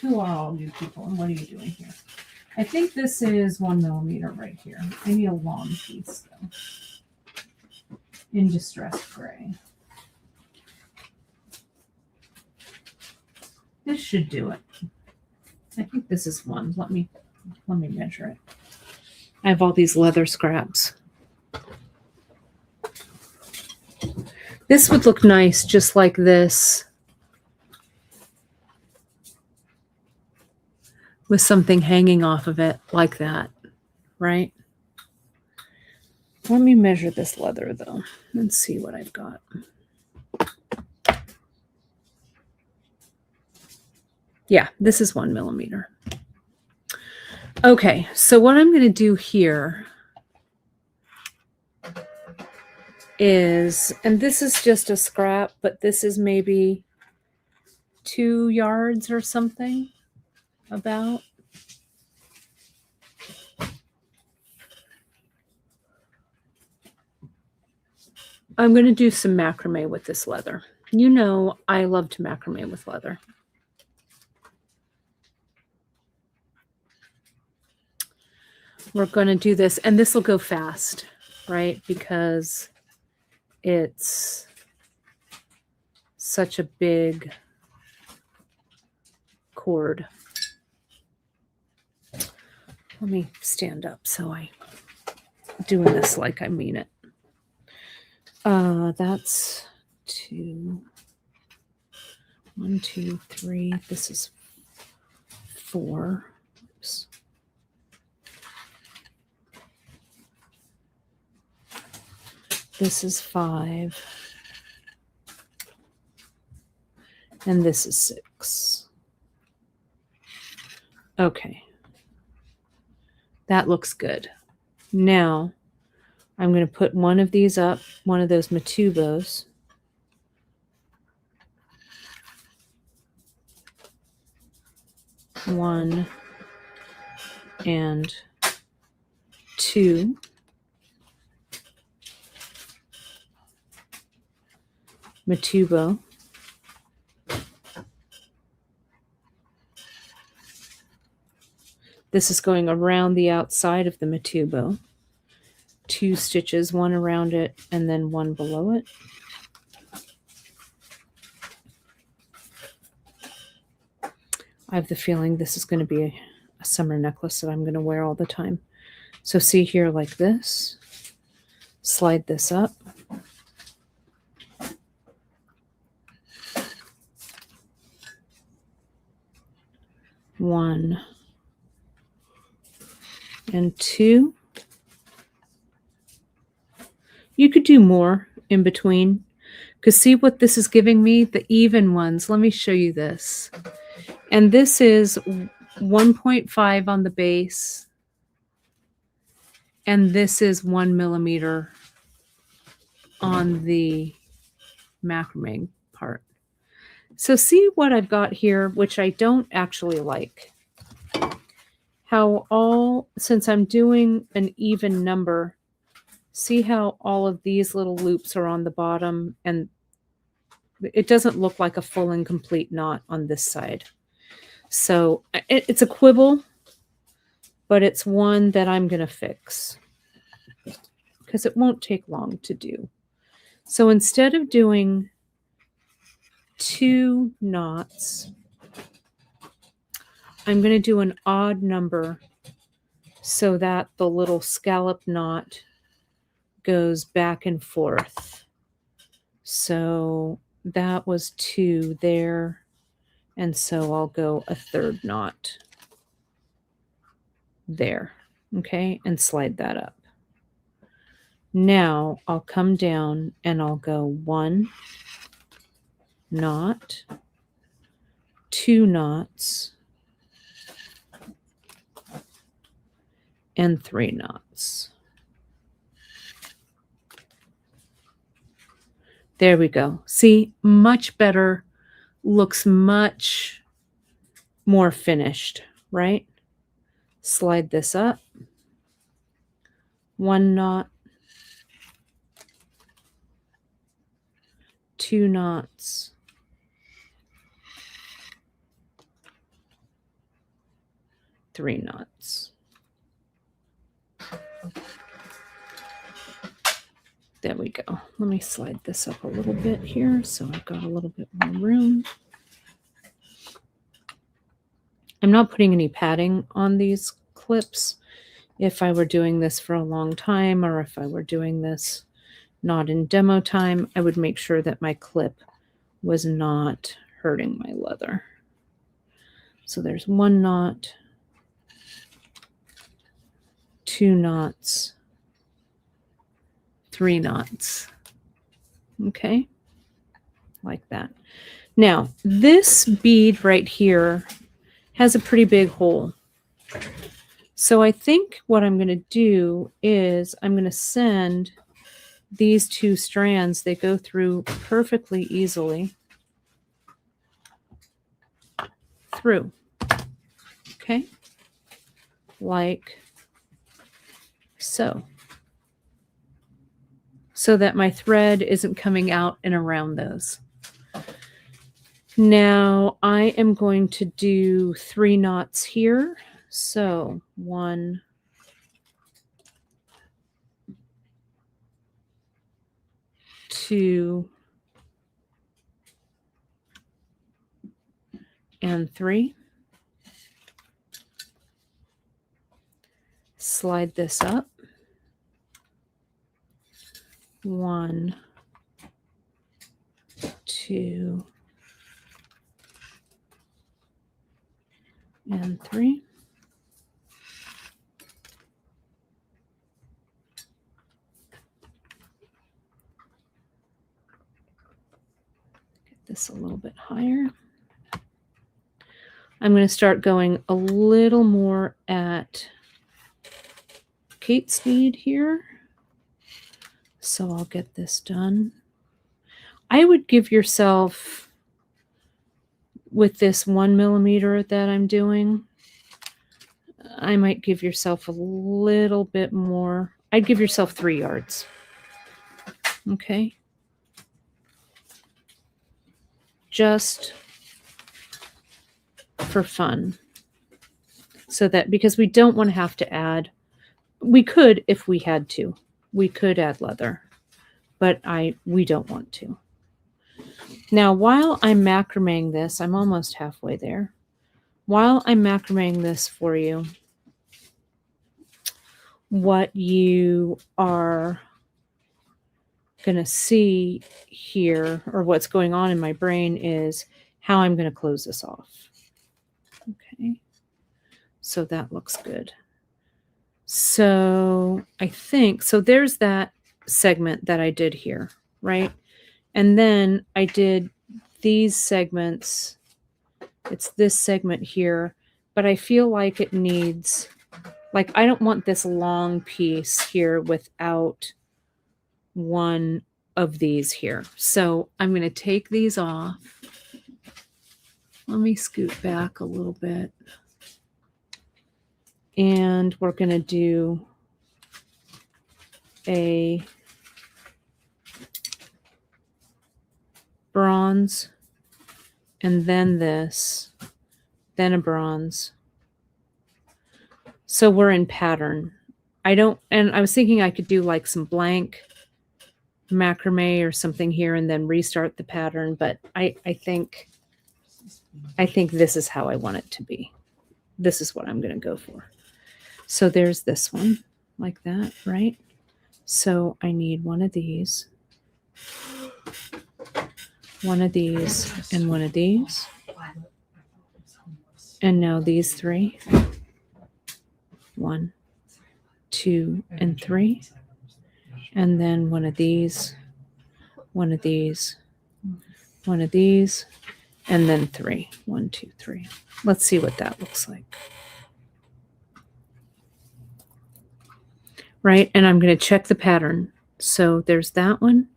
Who are all you people and what are you doing here? I think this is 1 millimeter right here. I need a long piece though. In distressed gray. This should do it. I think this is 1. Let me measure it. I have all these leather scraps. This would look nice just like this with something hanging off of it like that, right? Let me measure this leather though and see what I've got. Yeah, this is 1 millimeter. Okay, so what I'm going to do here is, and this is just a scrap, but this is maybe 2 yards or something about. I'm going to do some macrame with this leather. You know, I love to macrame with leather. We're going to do this, and this will go fast, right? Because it's such a big cord. Let me stand up so I'm doing this like I mean it. That's 2. 1, 2, 3. This is 4. Oops. This is 5. And this is 6. Okay. That looks good. Now, I'm going to put one of these up, one of those Matubos. One and 2. Matubo. This is going around the outside of the Matubo. 2 stitches, one around it and then one below it. I have the feeling this is going to be a summer necklace that I'm going to wear all the time. So see here like this. Slide this up. One and two. You could do more in between, because see what this is giving me? The even ones. Let me show you this. And this is 1.5 on the base. And this is 1 millimeter on the macrame part. So see what I've got here, which I don't actually like. How since I'm doing an even number, see how all of these little loops are on the bottom, and it doesn't look like a full and complete knot on this side. So it's a quibble, but it's one that I'm going to fix because it won't take long to do. So instead of doing 2 knots, I'm going to do an odd number so that the little scallop knot goes back and forth. So that was 2 there, and so I'll go a 3rd knot there, okay, and slide that up. Now I'll come down and I'll go 1 knot, 2 knots, and 3 knots. There we go. See, much better, looks much more finished, right? Slide this up, 1 knot, 2 knots, 3 knots. There we go. Let me slide this up a little bit here so I've got a little bit more room. I'm not putting any padding on these clips. If I were doing this for a long time, or if I were doing this not in demo time, I would make sure that my clip was not hurting my leather. So there's 1 knot, 2 knots, 3 knots. Okay, like that. Now, this bead right here has a pretty big hole. So I think what I'm going to do is I'm going to send these 2 strands, they go through perfectly easily through. Okay, like so. So that my thread isn't coming out and around those. Now I am going to do 3 knots here. So 1, 2, and 3. Slide this up. 1, 2, and 3. Get this a little bit higher. I'm going to start going a little more at Kate speed here. So I'll get this done. I would give yourself, with this 1 millimeter that I'm doing, I might give yourself a little bit more. I'd give yourself 3 yards. Okay. Just for fun. so that, because we don't want to have to add, we could if we had to, we could add leather, but we don't want to. Now, while I'm macrameing this, I'm almost halfway there. While I'm macrameing this for you, what you are going to see here, or what's going on in my brain, is how I'm going to close this off. Okay. So that looks good. So I think, so there's that segment that I did here, right? And then I did these segments. It's this segment here, but I feel like it needs, like, I don't want this long piece here without one of these here. So I'm going to take these off. Let me scoot back a little bit. And we're going to do a bronze, and then this, then a bronze. So we're in pattern. And I was thinking I could do like some blank macrame or something here and then restart the pattern, but I think this is how I want it to be. This is what I'm going to go for. So there's this one, like that, right? So I need one of these, and one of these. And now these three. 1, 2, and 3. And then one of these, one of these, one of these, and then 3. 1, 2, 3. Let's see what that looks like. Right, and I'm going to check the pattern. So there's that one,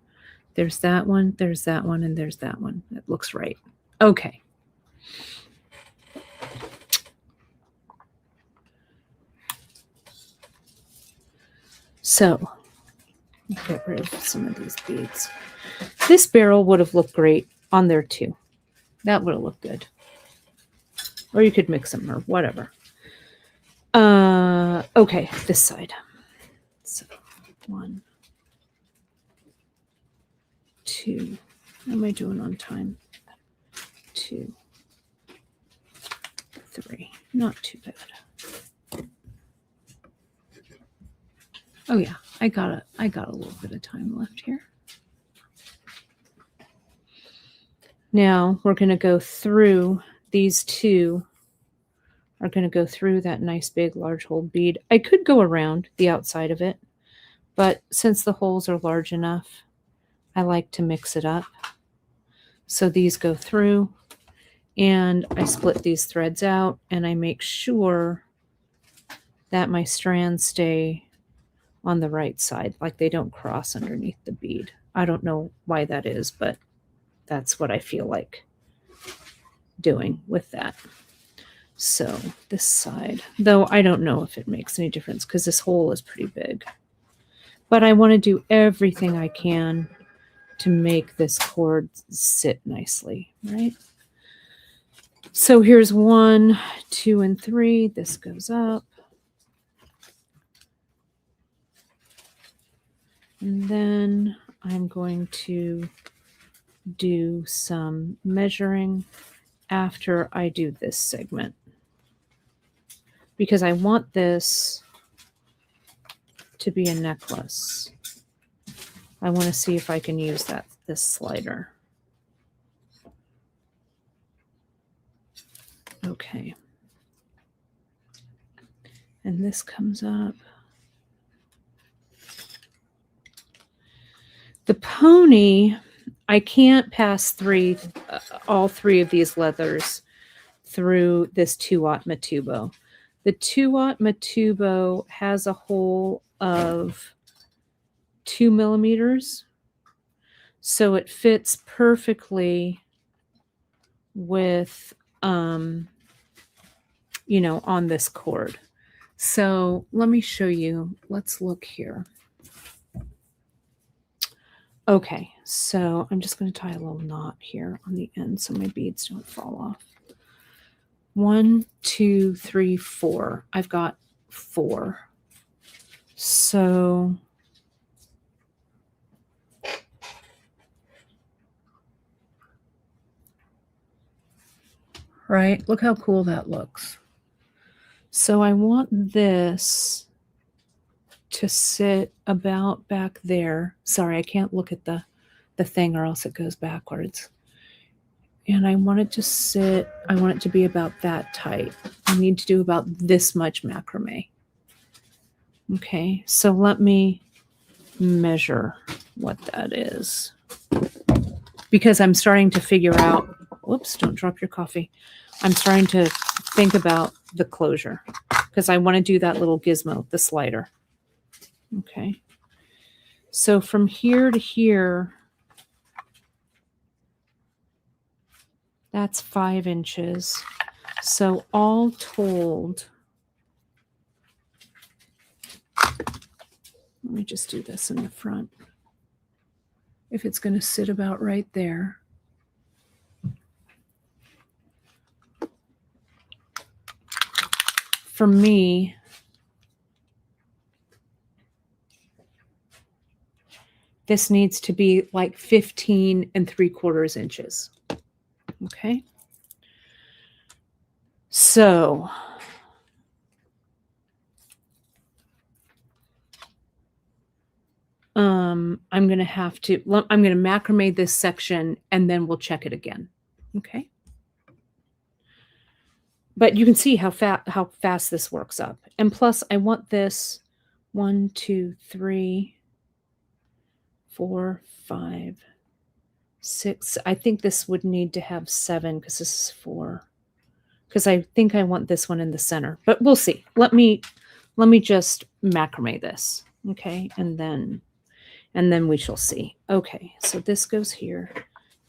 there's that one, there's that one, and there's that one. It looks right. Okay. So get rid of some of these beads. This barrel would have looked great on there too. That would have looked good. Or you could mix them or whatever. Okay, this side. So 1, 2. How am I doing on time? 2, 3. Not too bad. Oh yeah, I got a little bit of time left here. Now we're going to go through, these two are going to go through that nice big large hole bead. I could go around the outside of it, but since the holes are large enough, I like to mix it up. So these go through, and I split these threads out, and I make sure that my strands stay on the right side, like they don't cross underneath the bead. I don't know why that is, but that's what I feel like doing with that. So this side, though I don't know if it makes any difference because this hole is pretty big. But I want to do everything I can to make this cord sit nicely, right? So here's 1, 2, and 3. This goes up. And then I'm going to do some measuring after I do this segment, because I want this to be a necklace. I want to see if I can use this slider. Okay. And this comes up. The pony, I can't pass all 3 of these leathers through this 2-aught Matubo. The 2-aught Matubo has a hole of 2 millimeters, so it fits perfectly with, on this cord. So let me show you. Let's look here. Okay, so I'm just going to tie a little knot here on the end so my beads don't fall off. 1, 2, 3, 4. I've got 4. So right, look how cool that looks. So I want this to sit about back there. Sorry, I can't look at the thing or else it goes backwards. And I want it to sit, I want it to be about that tight. I need to do about this much macrame. Okay, so let me measure what that is. Because I'm starting to figure out, whoops, don't drop your coffee. I'm starting to think about the closure because I want to do that little gizmo, the slider. Okay. So from here to here, that's 5 inches. So all told, let me just do this in the front. If it's going to sit about right there. For me, this needs to be like 15 3/4 inches. Okay. So I'm going to I'm going to macrame this section and then we'll check it again. Okay. But you can see how fast this works up. And plus I want this 1, 2, 3, 4, 5, 6. I think this would need to have 7 because this is 4. Because I think I want this one in the center. But we'll see. Let me just macrame this. Okay. And then we shall see. Okay, so this goes here.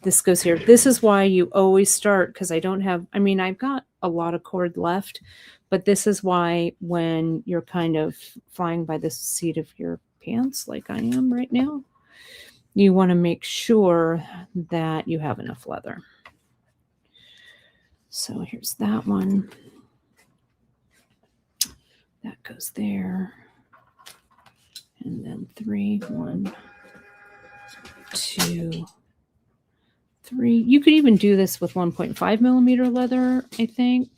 This goes here. This is why you always start, because I don't have, I mean, I've got a lot of cord left, but this is why when you're kind of flying by the seat of your pants, like I am right now, you want to make sure that you have enough leather. So here's that one. That goes there. And then 3, 1, 2, 3. You could even do this with 1.5 millimeter leather, I think.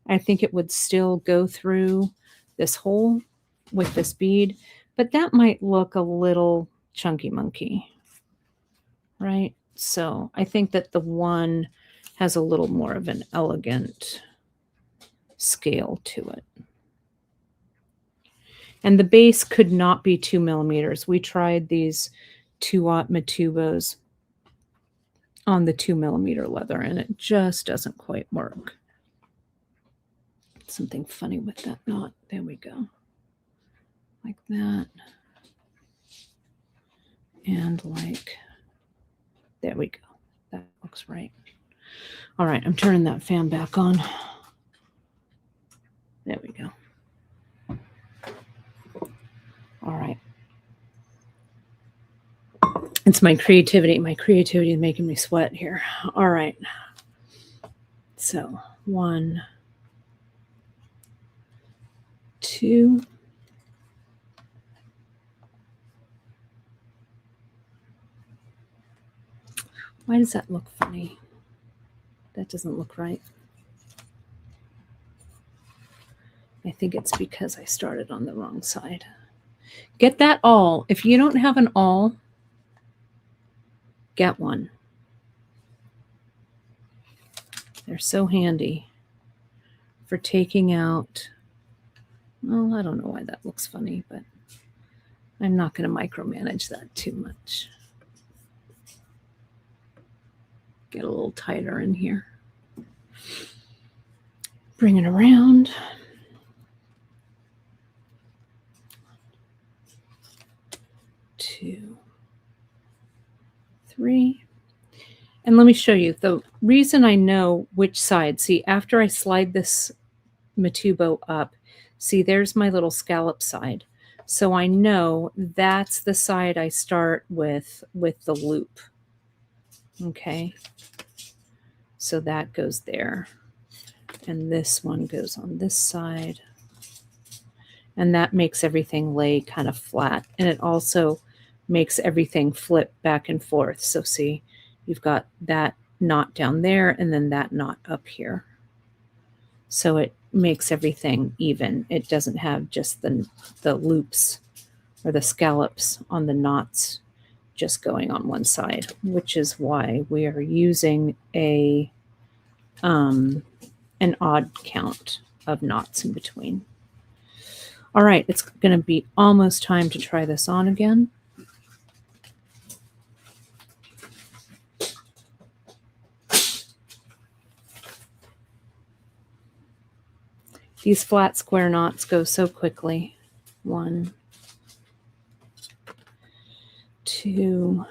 I think it would still go through this hole with this bead, but that might look a little chunky monkey, right? So I think that the 1 has a little more of an elegant scale to it. And the base could not be 2 millimeters. We tried these 2-aught Matubos on the 2 millimeter leather, and it just doesn't quite work. Something funny with that knot. There we go. Like that. And like, there we go. That looks right. All right, I'm turning that fan back on. There we go. All right. It's my creativity. My creativity is making me sweat here. All right. So 1, 2. Why does that look funny? That doesn't look right. I think it's because I started on the wrong side. Get that awl. If you don't have an awl, get one. They're so handy for taking out. Well, I don't know why that looks funny, but I'm not going to micromanage that too much. Get a little tighter in here. Bring it around. 2, 3. And let me show you the reason I know which side. See, after I slide this Matubo up, see, there's my little scallop side. So I know that's the side I start with the loop. Okay. So that goes there. And this one goes on this side. And that makes everything lay kind of flat. And it also makes everything flip back and forth. So see, you've got that knot down there and then that knot up here. So it makes everything even. It doesn't have just the loops or the scallops on the knots just going on one side, which is why we are using an odd count of knots in between. All right, it's going to be almost time to try this on again. These flat square knots go so quickly. 1, 2,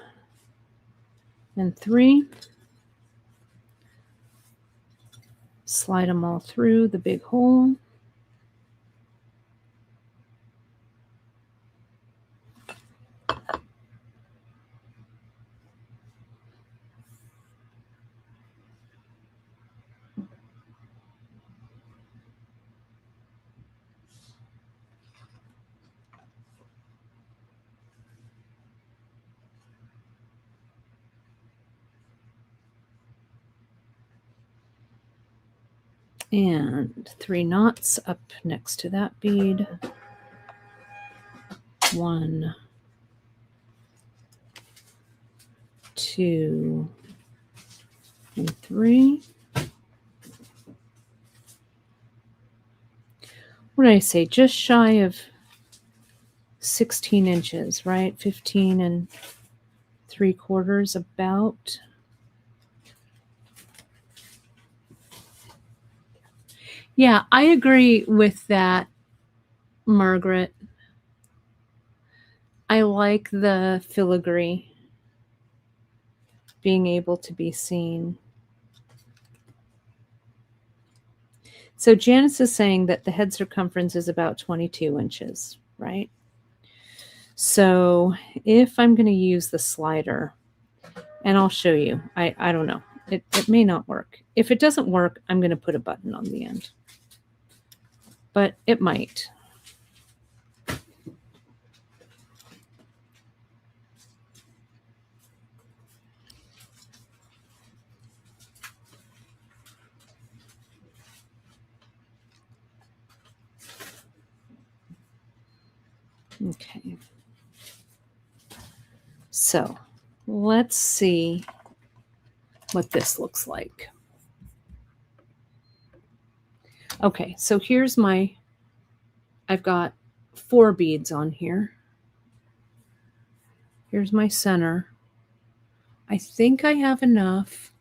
and 3. Slide them all through the big hole. And 3 knots up next to that bead. 1, 2, and 3. What did I say? Just shy of 16 inches, right? 15 3/4 about. Yeah, I agree with that, Margaret. I like the filigree being able to be seen. So Janice is saying that the head circumference is about 22 inches, right? So if I'm going to use the slider, and I'll show you, I don't know. It may not work. If it doesn't work, I'm going to put a button on the end. But it might. Okay. So let's see what this looks like. Okay, so here's I've got 4 beads on here. Here's my center. I think I have enough.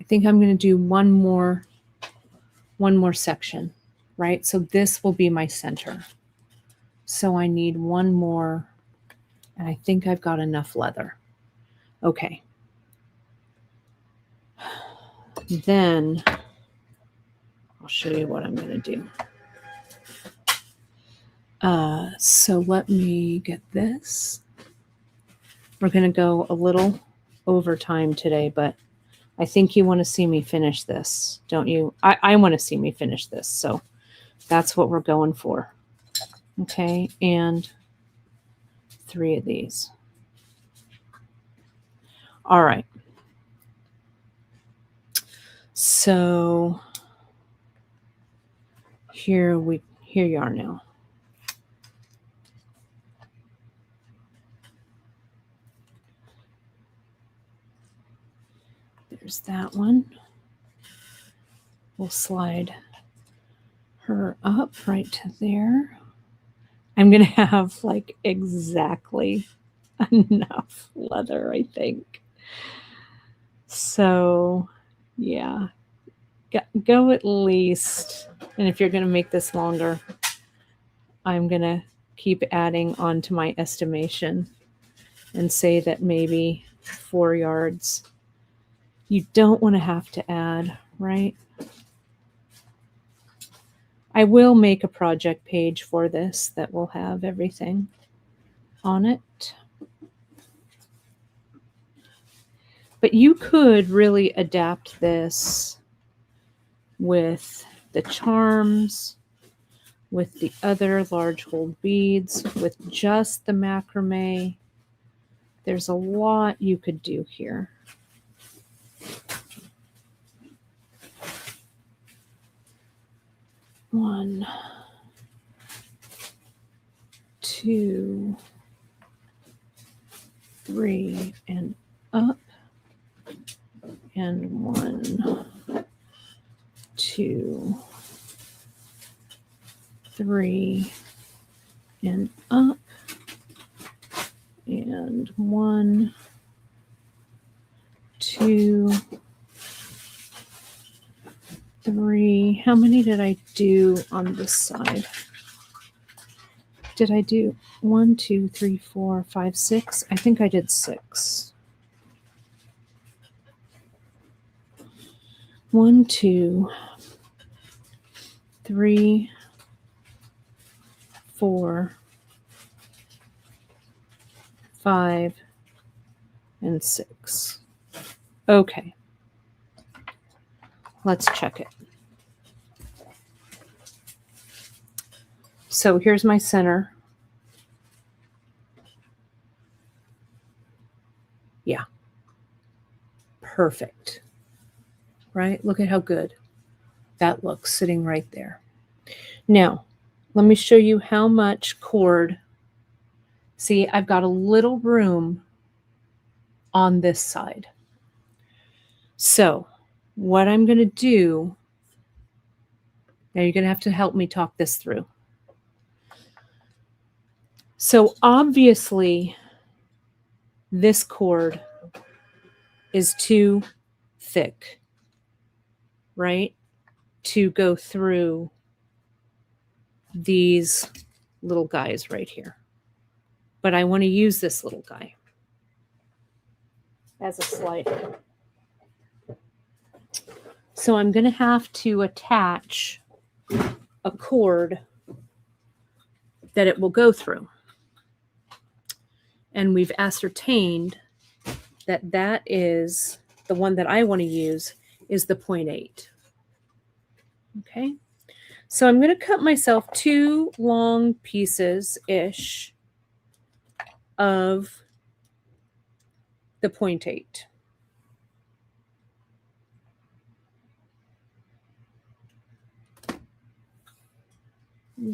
I think I'm going to do one more section, right? So this will be my center. So I need one more, and I think I've got enough leather. Okay. Then I'll show you what I'm going to do. So let me get this. We're going to go a little over time today, but I think you want to see me finish this, don't you? I want to see me finish this, so that's what we're going for. Okay, and 3 of these. All right. So here you are now. There's that one. We'll slide her up right to there. I'm going to have like exactly enough leather, I think. So, yeah, go at least. And if you're going to make this longer, I'm going to keep adding on to my estimation and say that maybe 4 yards. You don't want to have to add, right? I will make a project page for this that will have everything. on it. But you could really adapt this with the charms, with the other large gold beads, with just the macrame. There's a lot you could do here. One, two, three, and up. And 1, 2, 3, and up. And 1, 2, 3. How many did I do on this side? Did I do 1, 2, 3, 4, 5, 6? I think I did 6. 1, 2, 3, 4, 5, and 6. Okay. Let's check it. So here's my center. Yeah. Perfect. Right? Look at how good that looks sitting right there. Now, let me show you how much cord. See, I've got a little room on this side. So what I'm going to do, now you're going to have to help me talk this through. So obviously, this cord is too thick, right, to go through these little guys right here. But I want to use this little guy as a slider. So I'm going to have to attach a cord that it will go through. And we've ascertained that that is the one that I want to use is the 0.8. Okay. So I'm going to cut myself 2 long pieces-ish of the 0.8.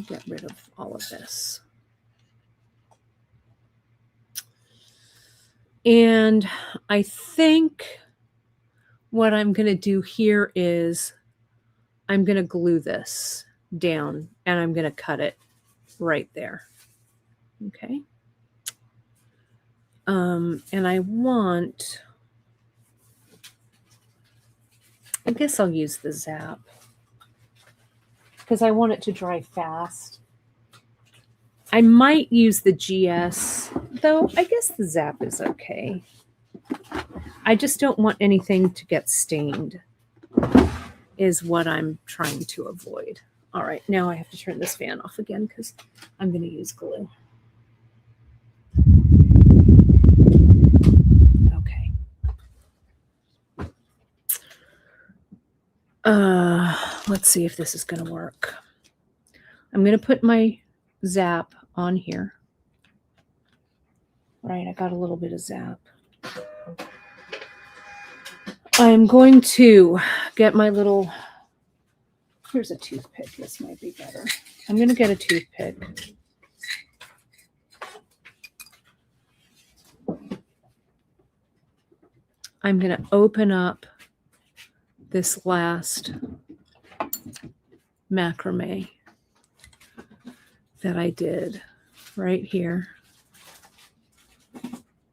Get rid of all of this. And I think what I'm going to do here is I'm going to glue this down and I'm going to cut it right there. Okay. And I guess I'll use the zap because I want it to dry fast. I might use the GS, though I guess the zap is okay. I just don't want anything to get stained, is what I'm trying to avoid. All right, now I have to turn this fan off again because I'm going to use glue. Okay. Let's see if this is going to work. I'm going to put my zap on here. Right, I got a little bit of zap. I'm going to get my little, here's a toothpick. This might be better. I'm going to get a toothpick. I'm going to open up this last macrame that I did right here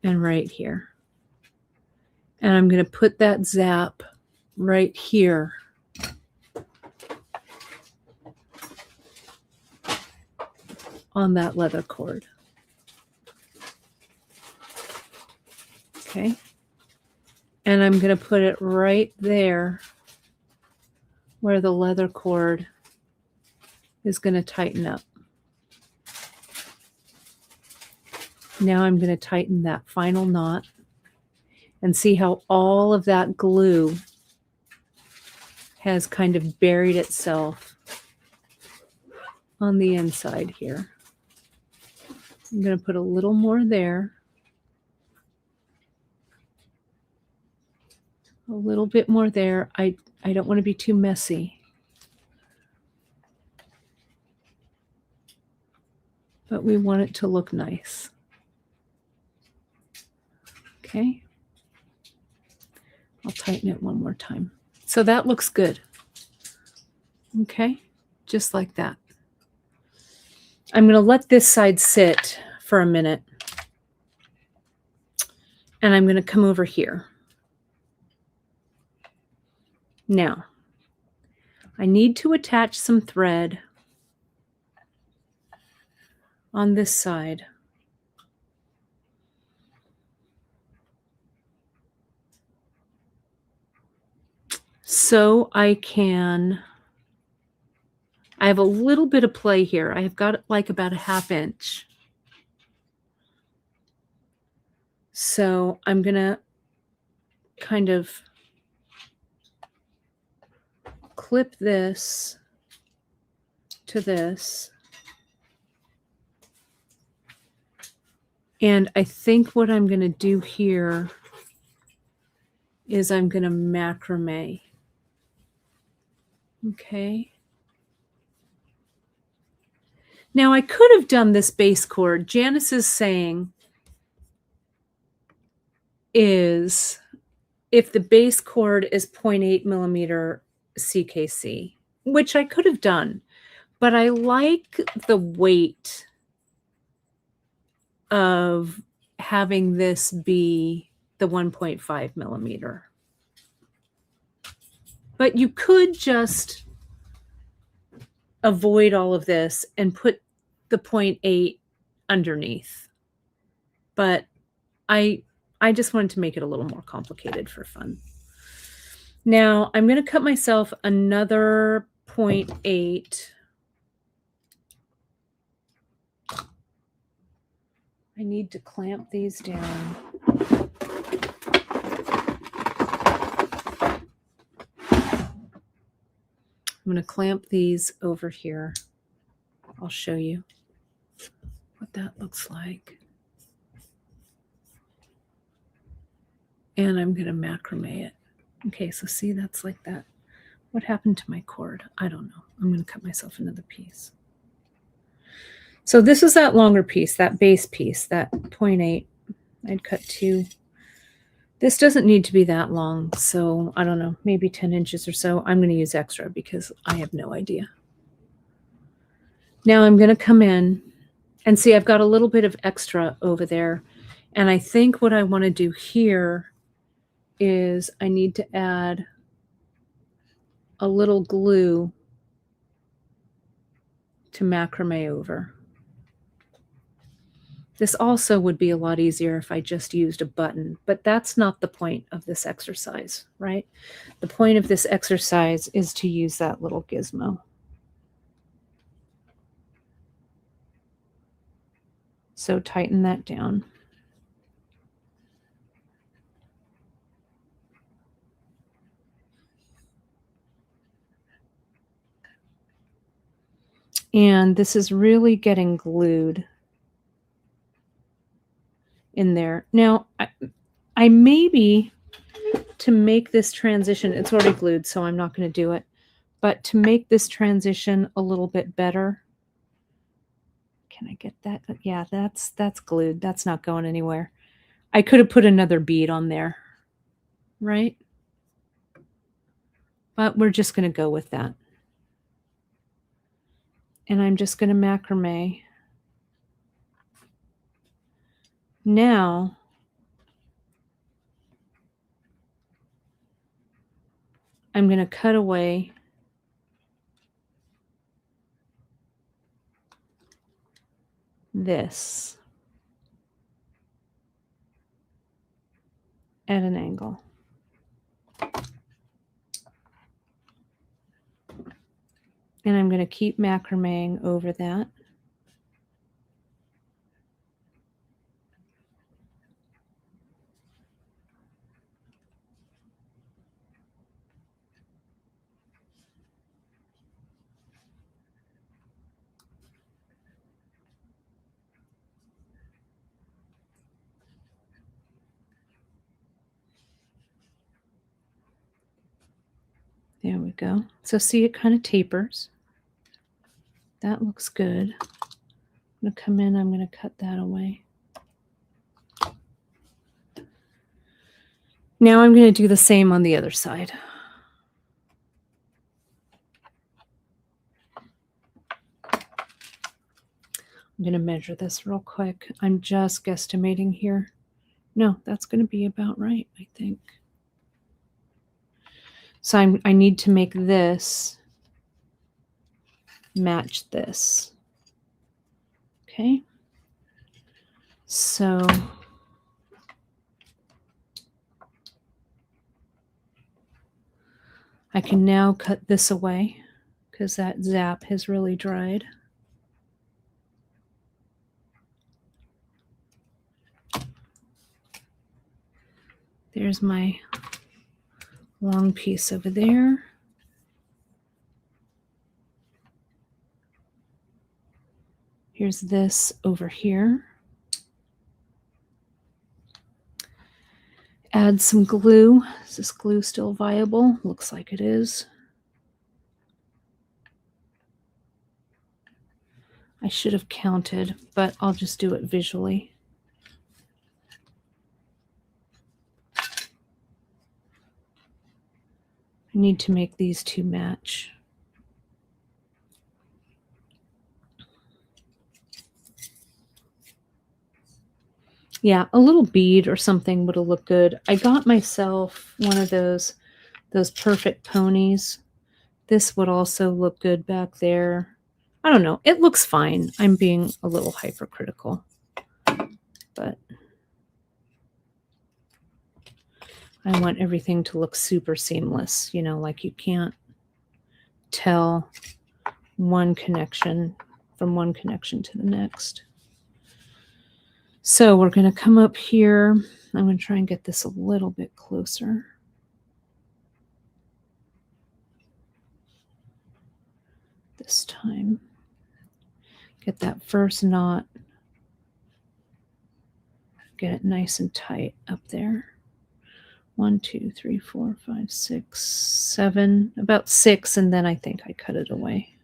and right here. And I'm going to put that zap right here on that leather cord. Okay. And I'm going to put it right there where the leather cord is going to tighten up. Now I'm going to tighten that final knot and see how all of that glue has kind of buried itself on the inside here. I'm going to put a little more there. A little bit more there. I don't want to be too messy. But we want it to look nice. Okay. I'll tighten it one more time. So that looks good. Okay. Just like that. I'm going to let this side sit for a minute. And I'm going to come over here. Now, I need to attach some thread on this side. So I have a little bit of play here. I've got like about a 1/2 inch. So I'm going to kind of clip this to this. And I think what I'm going to do here is I'm going to macrame. Okay. Now I could have done this base cord. Janice is saying is if the base cord is 0.8 millimeter CKC, which I could have done, but I like the weight of having this be the 1.5 millimeter. But you could just avoid all of this and put the 0.8 underneath. But I just wanted to make it a little more complicated for fun. Now I'm going to cut myself another 0.8. I need to clamp these down. I'm going to clamp these over here. I'll show you what that looks like. And I'm going to macrame it. Okay, so see, that's like that. What happened to my cord? I don't know. I'm going to cut myself another piece. So this is that longer piece, that base piece, that 0.8. I'd cut 2. This doesn't need to be that long, so I don't know, maybe 10 inches or so. I'm going to use extra because I have no idea. Now I'm going to come in and see I've got a little bit of extra over there. And I think what I want to do here is I need to add a little glue to macrame over. This also would be a lot easier if I just used a button, but that's not the point of this exercise, right? The point of this exercise is to use that little gizmo. So tighten that down. And this is really getting glued in there. Now, I maybe, to make this transition, it's already glued, so I'm not going to do it. But to make this transition a little bit better, can I get that? Yeah, that's glued. That's not going anywhere. I could have put another bead on there, right? But we're just going to go with that. And I'm just going to macrame. Now, I'm going to cut away this at an angle. And I'm going to keep macrameing over that. There we go. So see, it kind of tapers. That looks good. I'm going to come in, I'm going to cut that away. Now I'm going to do the same on the other side. I'm going to measure this real quick. I'm just guesstimating here. No, that's going to be about right, I think. So I need to make this match this. Okay. So I can now cut this away because that zap has really dried. There's my long piece over there. Here's this over here. Add some glue. Is this glue still viable? Looks like it is. I should have counted, but I'll just do it visually. I need to make these two match. Yeah, a little bead or something would have looked good. I got myself one of those perfect ponies. This would also look good back there. I don't know. It looks fine. I'm being a little hypercritical, but I want everything to look super seamless, you know, like you can't tell one connection from one connection to the next. So we're going to come up here. I'm going to try and get this a little bit closer. This time. Get that first knot. Get it nice and tight up there. 1, 2, 3, 4, 5, 6, 7, about 6, and then I think I cut it away.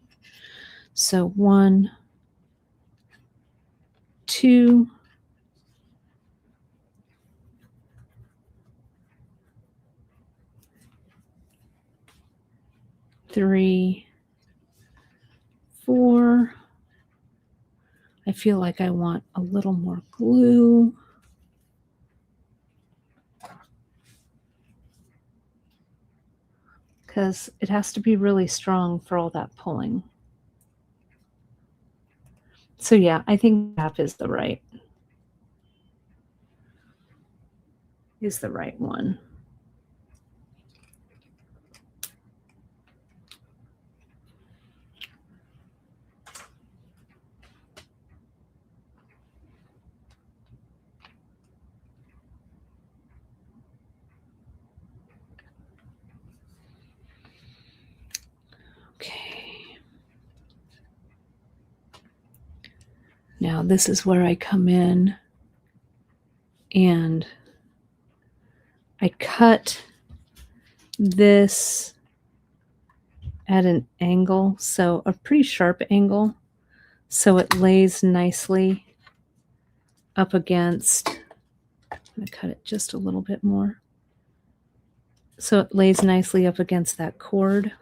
So 1, 2, 3, 4. I feel like I want a little more glue. Because it has to be really strong for all that pulling. So yeah, I think half is the right one. Okay. Now this is where I come in and I cut this at an angle, so a pretty sharp angle, so it lays nicely up against, I'm going to cut it just a little bit more, so it lays nicely up against that cord,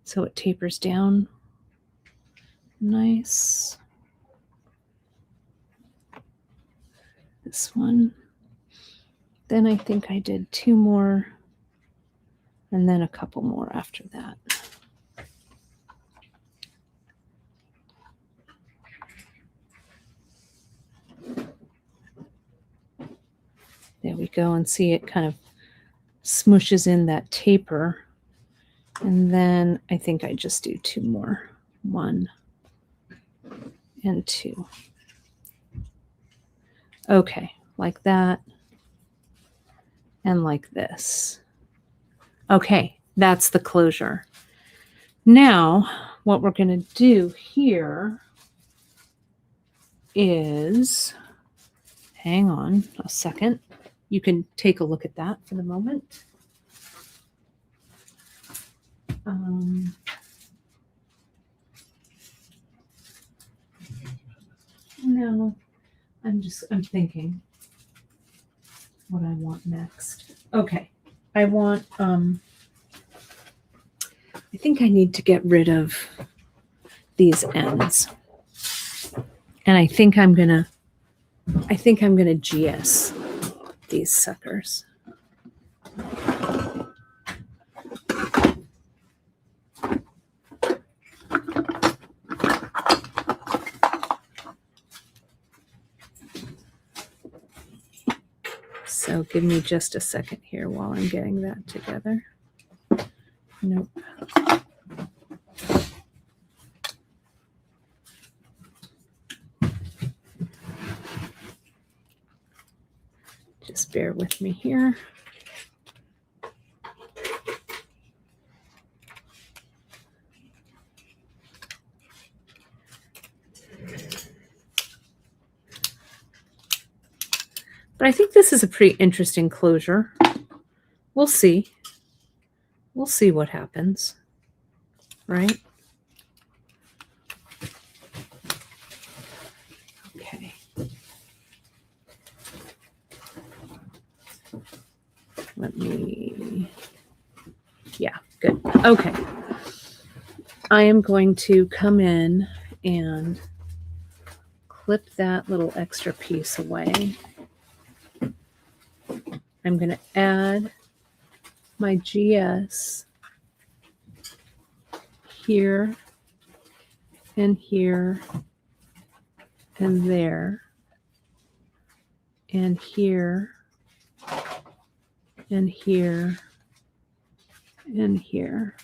so it tapers down nice. This one. Then I think I did 2 more and then a couple more after that. There we go, and see it kind of smooshes in that taper. And then I think I just do 2 more. 1 and 2. Okay, like that. And like this. Okay, that's the closure. Now, what we're going to do here is, hang on a second. You can take a look at that for the moment. No, I'm thinking what I want next. Okay. I want, I think I need to get rid of these ends. And I think I'm gonna GS these suckers. So give me just a second here while I'm getting that together. Nope. Just bear with me here. But I think this is a pretty interesting closure. We'll see. We'll see what happens, right? Okay. Let me, yeah, good. Okay. I am going to come in and clip that little extra piece away. I'm going to add my GS here and here and there and here and here and here.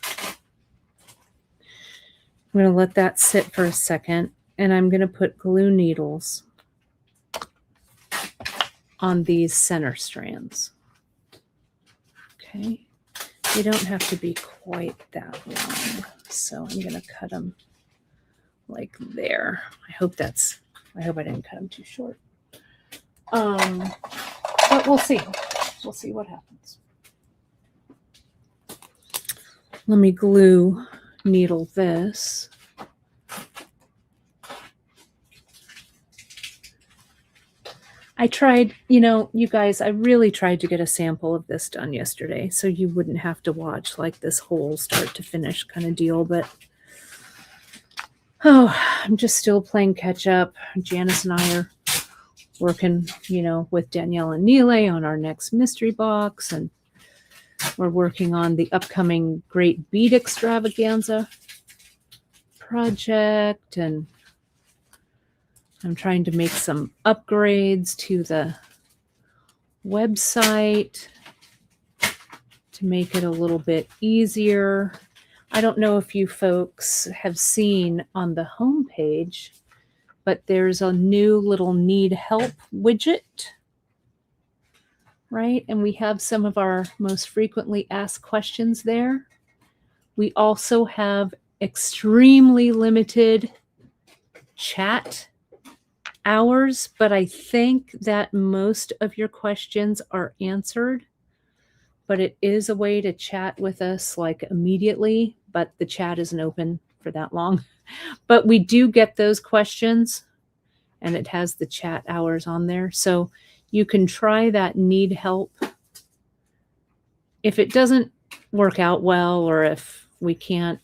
I'm going to let that sit for a second, and I'm going to put glue needles on these center strands. Okay. They don't have to be quite that long, so I'm going to cut them like there. I hope I didn't cut them too short. But we'll see. We'll see what happens. Let me glue needle this. I tried, you guys, I really tried to get a sample of this done yesterday so you wouldn't have to watch like this whole start to finish kind of deal, but I'm just still playing catch up. Janice and I are working, with Danielle and Neely on our next mystery box, and we're working on the upcoming Great Bead Extravaganza project, and I'm trying to make some upgrades to the website to make it a little bit easier. I don't know if you folks have seen on the homepage, but there's a new little need help widget, right? And we have some of our most frequently asked questions there. We also have extremely limited chat hours, but I think that most of your questions are answered. But it is a way to chat with us like immediately, but the chat isn't open for that long. But we do get those questions, and it has the chat hours on there. So you can try that need help. If it doesn't work out well, or if we can't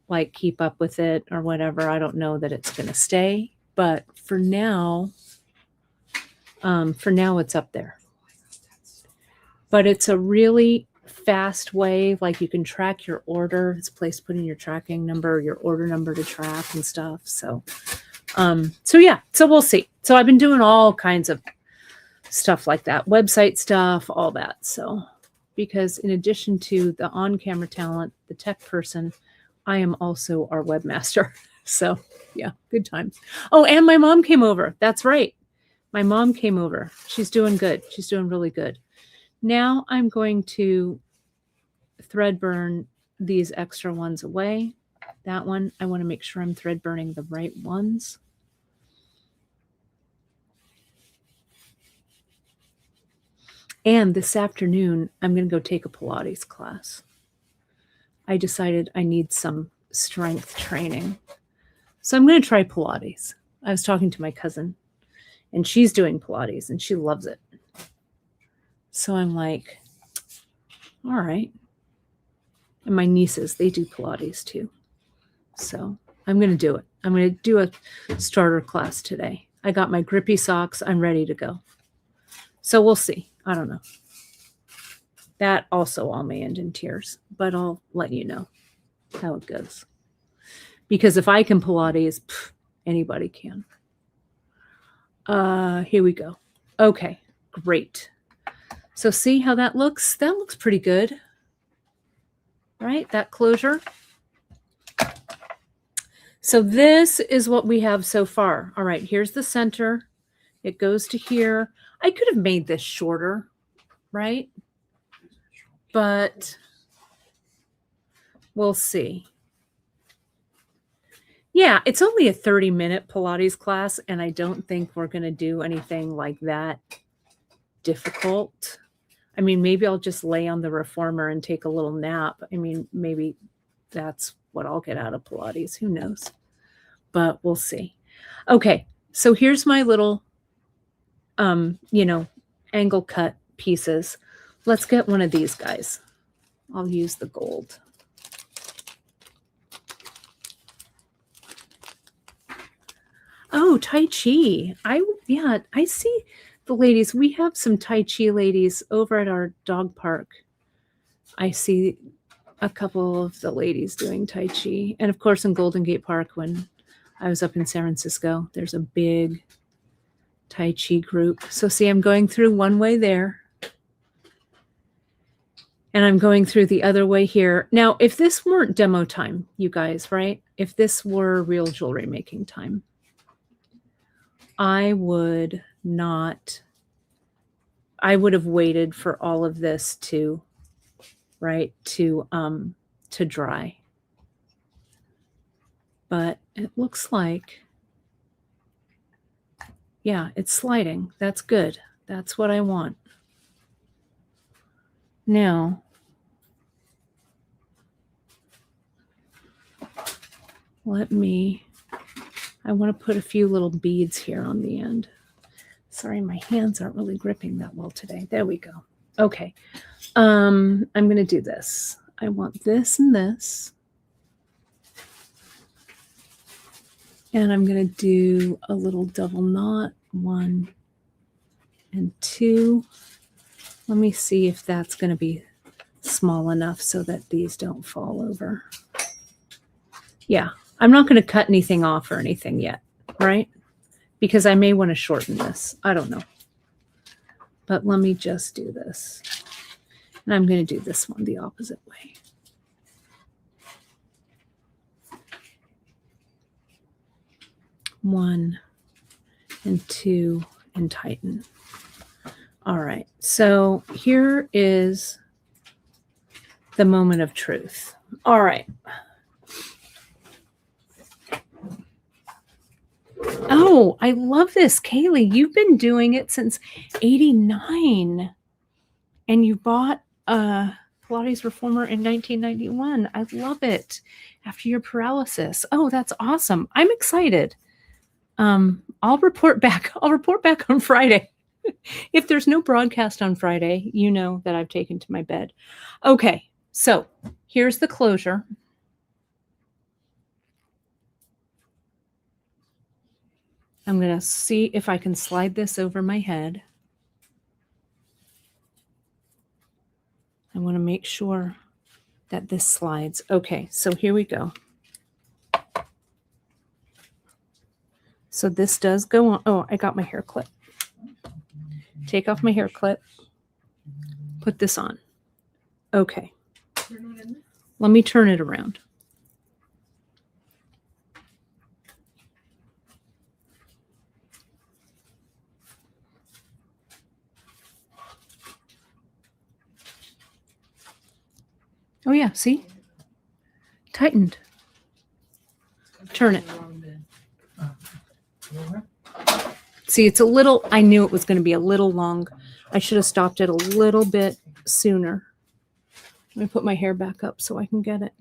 like keep up with it or whatever, I don't know that it's going to stay. But for now it's up there. But it's a really fast way, like you can track your order. It's a place to put in your tracking number, your order number to track and stuff. So yeah, so we'll see. So I've been doing all kinds of stuff like that, website stuff, all that. So, because in addition to the on-camera talent, the tech person, I am also our webmaster. So yeah, good times. Oh, and my mom came over. That's right. My mom came over. She's doing good. She's doing really good. Now I'm going to thread burn these extra ones away. That one, I want to make sure I'm thread burning the right ones. And this afternoon, I'm going to go take a Pilates class. I decided I need some strength training. So I'm going to try Pilates. I was talking to my cousin, and she's doing Pilates, and she loves it. So I'm like, all right. And my nieces, they do Pilates too. So I'm going to do it. I'm going to do a starter class today. I got my grippy socks. I'm ready to go. So we'll see. I don't know. That also all may end in tears, but I'll let you know how it goes. Because if I can Pilates, anybody can. Here we go. Okay, great. So see how that looks? That looks pretty good. Right? That closure. So this is what we have so far. All right, here's the center. It goes to here. I could have made this shorter, right? But we'll see. Yeah, it's only a 30-minute Pilates class, and I don't think we're going to do anything like that difficult. I mean, maybe I'll just lay on the reformer and take a little nap. I mean, maybe that's what I'll get out of Pilates. Who knows? But we'll see. Okay, so here's my little, angle cut pieces. Let's get one of these guys. I'll use the gold. Oh, Tai Chi. I see the ladies. We have some Tai Chi ladies over at our dog park. I see a couple of the ladies doing Tai Chi. And of course, in Golden Gate Park, when I was up in San Francisco, there's a big Tai Chi group. So see, I'm going through one way there. And I'm going through the other way here. Now, if this weren't demo time, you guys, right? If this were real jewelry making time, I would have waited for all of this to dry. But it looks like, yeah, it's sliding. That's good. That's what I want. Now, I want to put a few little beads here on the end. Sorry, my hands aren't really gripping that well today. There we go. Okay. I'm going to do this. I want this and this. And I'm going to do a little double knot, 1 and 2. Let me see if that's going to be small enough so that these don't fall over. Yeah, I'm not going to cut anything off or anything yet, right? Because I may want to shorten this. I don't know. But let me just do this. And I'm going to do this one the opposite way. One and 2 and tighten. All right, so here is the moment of truth. All right. Oh, I love this. Kaylee, you've been doing it since 89. And you bought a Pilates reformer in 1991. I love it. After your paralysis. Oh, that's awesome. I'm excited. I'll report back. I'll report back on Friday. If there's no broadcast on Friday, you know that I've taken to my bed. Okay, so here's the closure. I'm going to see if I can slide this over my head. I want to make sure that this slides. Okay, so here we go. So this does go on. Oh, I got my hair clip. Take off my hair clip. Put this on. Okay. Let me turn it around. Oh yeah, see? Tightened. Turn it. See, it's a little, I knew it was going to be a little long. I should have stopped it a little bit sooner. Let me put my hair back up so I can get it.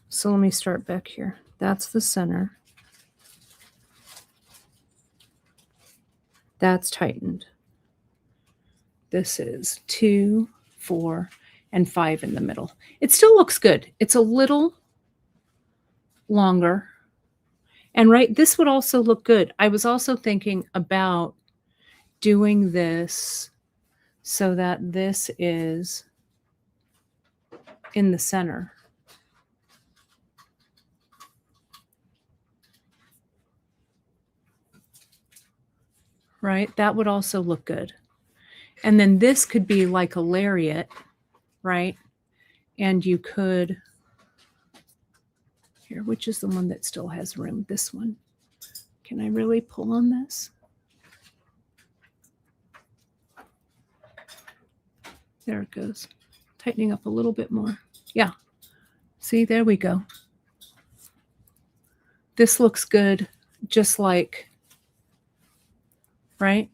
So let me start back here. That's the center. That's tightened. This is 2, 4, and 5 in the middle. It still looks good. It's a little longer. And right, this would also look good. I was also thinking about doing this so that this is in the center. Right? That would also look good. And then this could be like a lariat, right? And you could, here, which is the one that still has room? This one. Can I really pull on this? There it goes. Tightening up a little bit more. Yeah. See, there we go. This looks good, just like, right?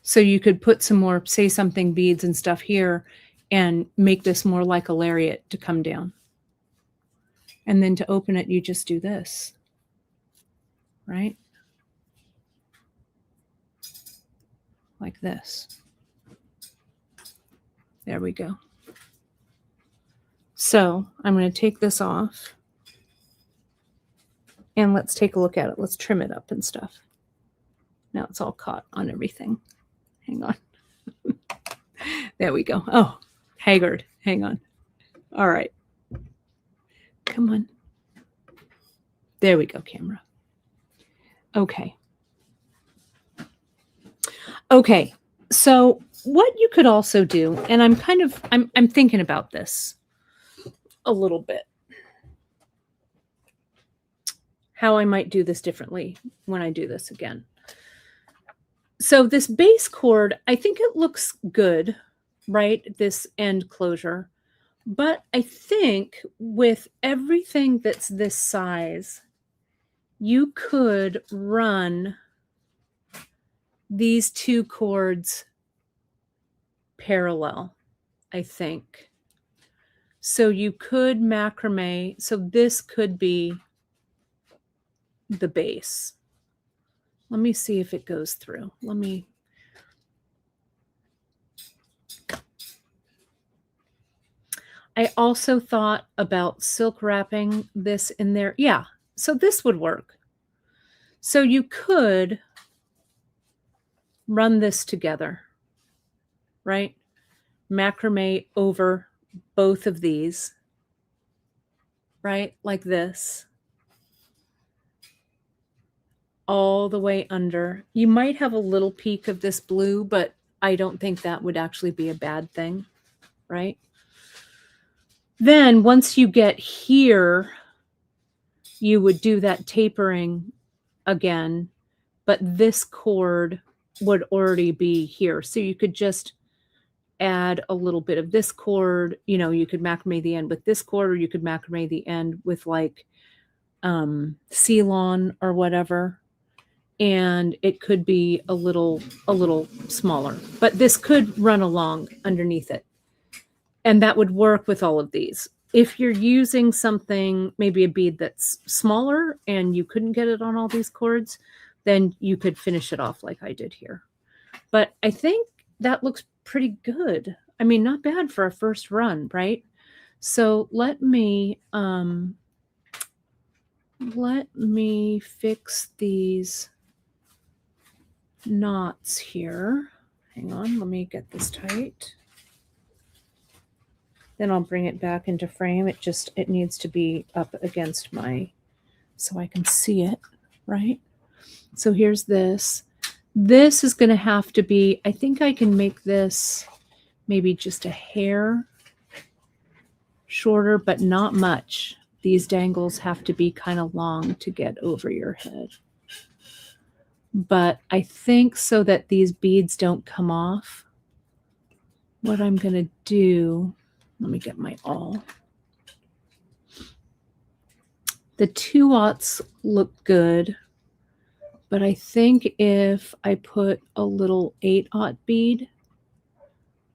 So you could put some more, say something beads and stuff here and make this more like a lariat to come down. And then to open it, you just do this, right? Like this. There we go. So I'm going to take this off and let's take a look at it. Let's trim it up and stuff. Now it's all caught on everything. Hang on. There we go. Oh, haggard. Hang on. All right. Come on. There we go, camera. Okay. Okay. So what you could also do, and I'm thinking about this a little bit, how I might do this differently when I do this again. So this base cord, I think it looks good, right? This end closure. But I think with everything that's this size, you could run these two cords parallel, I think. So you could macrame. So this could be the base. Let me see if it goes through. I also thought about silk wrapping this in there. Yeah, so this would work. So you could run this together, right? Macrame over both of these, right? Like this. All the way under. You might have a little peak of this blue, but I don't think that would actually be a bad thing, right? Then once you get here, you would do that tapering again, but this cord would already be here. So you could just add a little bit of this cord. You know, you could macrame the end with this cord, or you could macrame the end with like Ceylon or whatever. And it could be a little smaller, but this could run along underneath it. And that would work with all of these. If you're using something, maybe a bead that's smaller and you couldn't get it on all these cords, then you could finish it off like I did here. But I think that looks pretty good. I mean, not bad for a first run, right? So let me fix these knots here. Hang on, let me get this tight. Then I'll bring it back into frame. It needs to be up against so I can see it, right? So here's this. This is going to have to be, I think I can make this maybe just a hair shorter, but not much. These dangles have to be kind of long to get over your head. But I think so that these beads don't come off, what I'm going to do, let me get my awl. The 2/0 look good, but I think if I put a little 8/0 bead,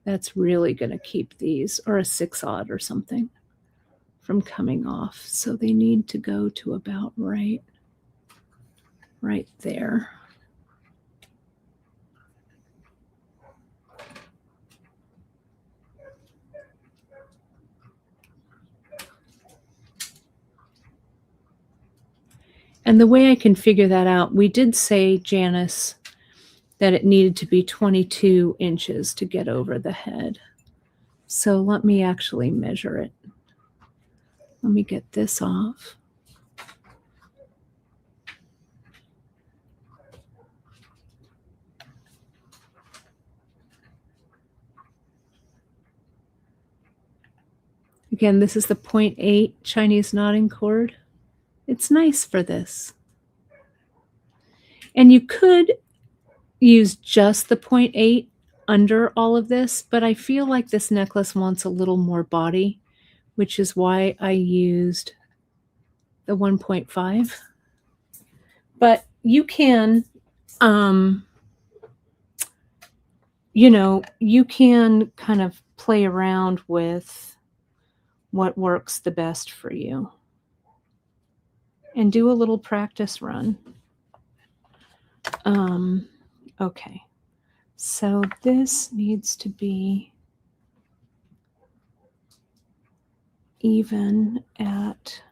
that's really going to keep these, or a 6/0 or something, from coming off. So they need to go to about right there. And the way I can figure that out, we did say, Janice, that it needed to be 22 inches to get over the head. So let me actually measure it. Let me get this off. Again, this is the 0.8 Chinese knotting cord. It's nice for this. And you could use just the 0.8 under all of this, but I feel like this necklace wants a little more body, which is why I used the 1.5. But you can, you can kind of play around with what works the best for you and do a little practice run. Okay, so this needs to be even at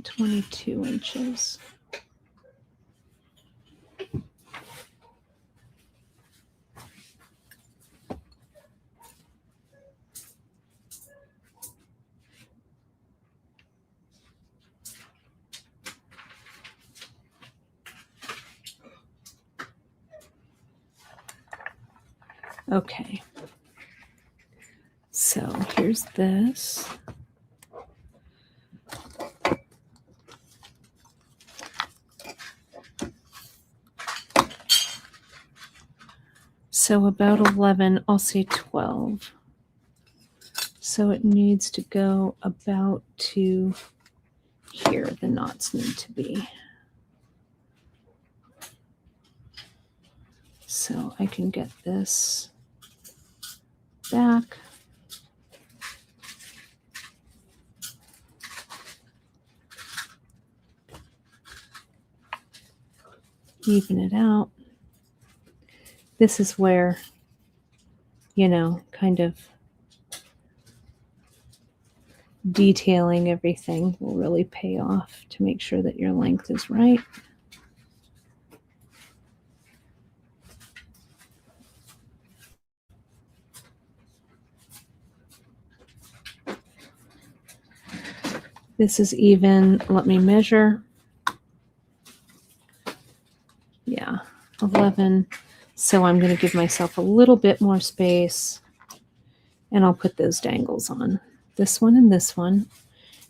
22 inches. Okay, so here's this. So about 11, I'll say 12. So it needs to go about to here, the knots need to be. So I can get this back. Even it out. This is where, kind of detailing everything will really pay off to make sure that your length is right. This is even, let me measure. Yeah, 11. So I'm going to give myself a little bit more space, and I'll put those dangles on. This one and this one.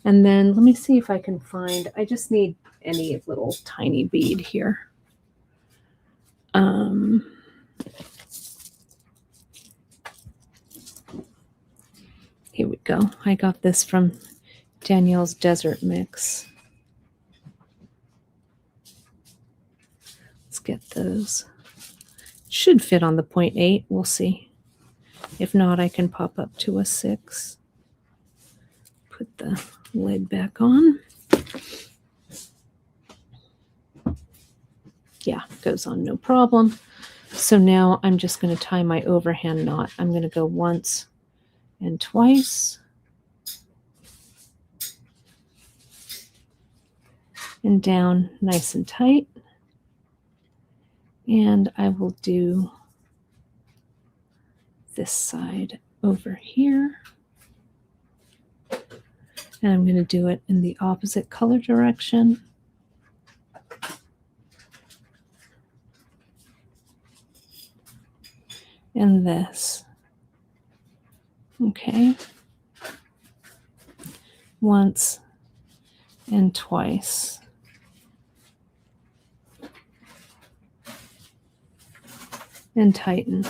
And then let me see if I can find, I just need any little tiny bead here. Here we go. I got this from Danielle's Desert Mix. Let's get those. Should fit on the 0.8. We'll see. If not, I can pop up to a 6. Put the lid back on. Yeah, goes on no problem. So now I'm just going to tie my overhand knot. I'm going to go once and twice. And down nice and tight. And I will do this side over here. And I'm going to do it in the opposite color direction. And this. Okay. Once and twice. And tighten.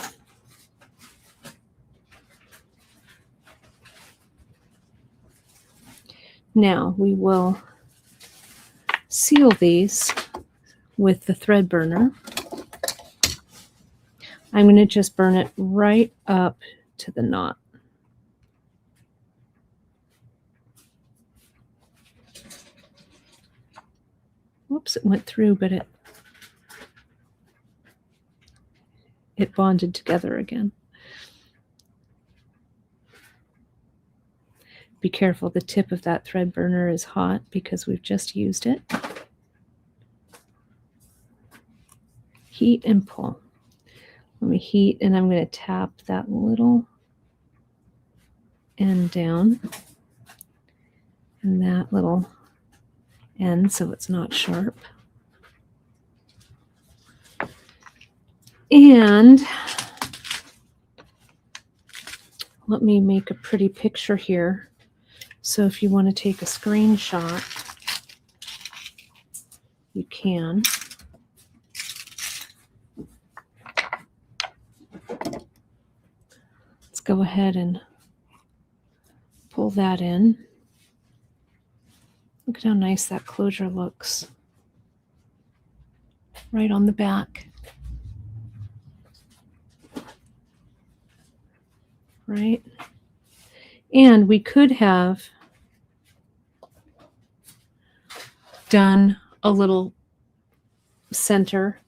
Now we will seal these with the thread burner. I'm going to just burn it right up to the knot. Whoops, it went through, but it bonded together again. Be careful, the tip of that thread burner is hot because we've just used it. Heat and pull. Let me heat, and I'm going to tap that little end down and that little end so it's not sharp. And let me make a pretty picture here. So if you want to take a screenshot, you can. Let's go ahead and pull that in. Look at how nice that closure looks. Right on the back. Right? And we could have done a little center.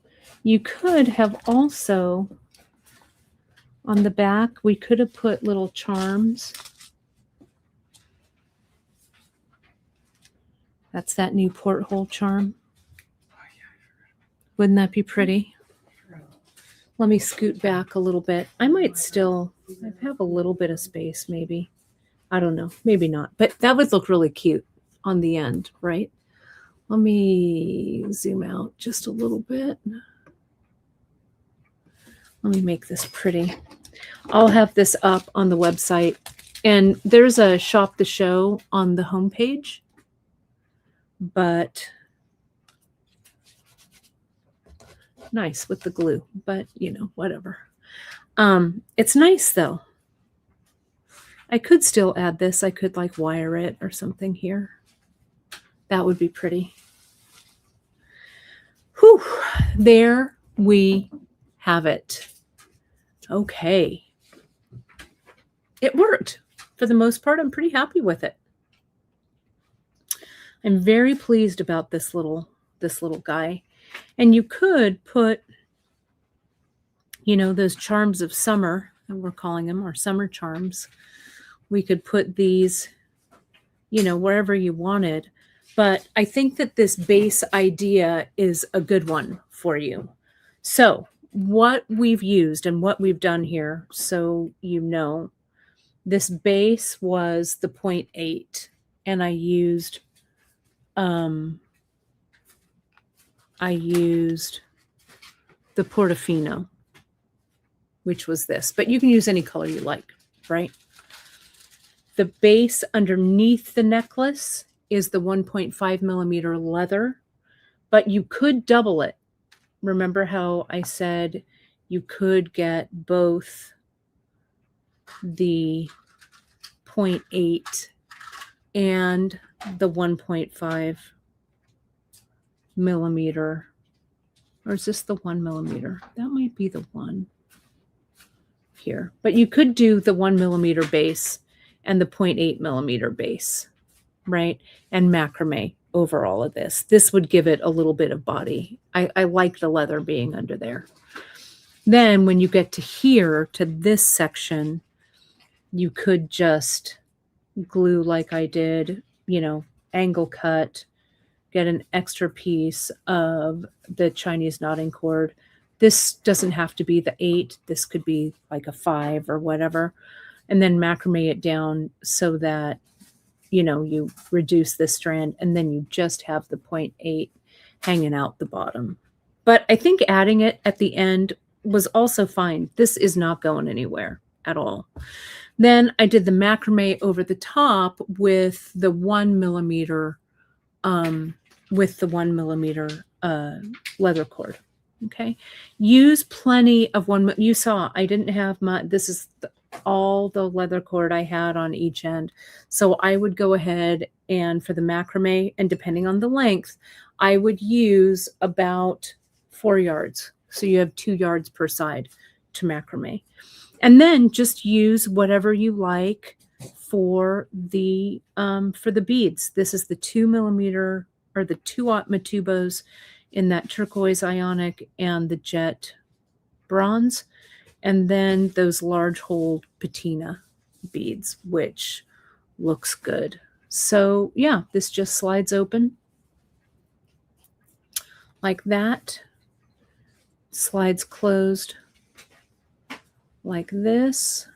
You could have also, on the back, we could have put little charms. That's that new porthole charm. Wouldn't that be pretty? Let me scoot back a little bit. I might still have a little bit of space, maybe. I don't know. Maybe not. But that would look really cute on the end, right? Let me zoom out just a little bit. Let me make this pretty. I'll have this up on the website. And there's a shop the show on the homepage. But nice with the glue. But, you know, whatever. It's nice, though. I could still add this. I could like wire it or something here. That would be pretty. Whew. There we have it. Okay. It worked. For the most part, I'm pretty happy with it. I'm very pleased about this little guy. And you could put, you know, those charms of summer, and we're calling them our summer charms. We could put these, you know, wherever you wanted. But I think that this base idea is a good one for you. So what we've used and what we've done here, so you know, this base was the 0.8, and I used the Portofino, which was this. But you can use any color you like, right? The base underneath the necklace is the 1.5 millimeter leather, but you could double it. Remember how I said you could get both the 0.8 and the 1.5 millimeter. Or is this the 1 millimeter? That might be the one here. But you could do the 1 millimeter base and the 0.8 millimeter base, right? And macrame over all of this. This would give it a little bit of body. I like the leather being under there. Then when you get to here, to this section, you could just glue like I did, you know, angle cut, get an extra piece of the Chinese knotting cord. This doesn't have to be the 8. This could be like a 5 or whatever. And then macrame it down so that, you know, you reduce this strand and then you just have the 0.8 hanging out the bottom. But I think adding it at the end was also fine. This is not going anywhere at all. Then I did the macrame over the top with the 1 millimeter, leather cord. Okay. Use plenty of one. You saw I didn't have my, this is all the leather cord I had on each end. So I would go ahead and for the macrame, and depending on the length, I would use about 4 yards. So you have 2 yards per side to macrame. And then just use whatever you like for the beads. This is the 2mm or the 2/0 Matubos in that turquoise ionic and the jet bronze, and then those large hole patina beads, which looks good. So yeah, this just slides open like that, slides closed like this.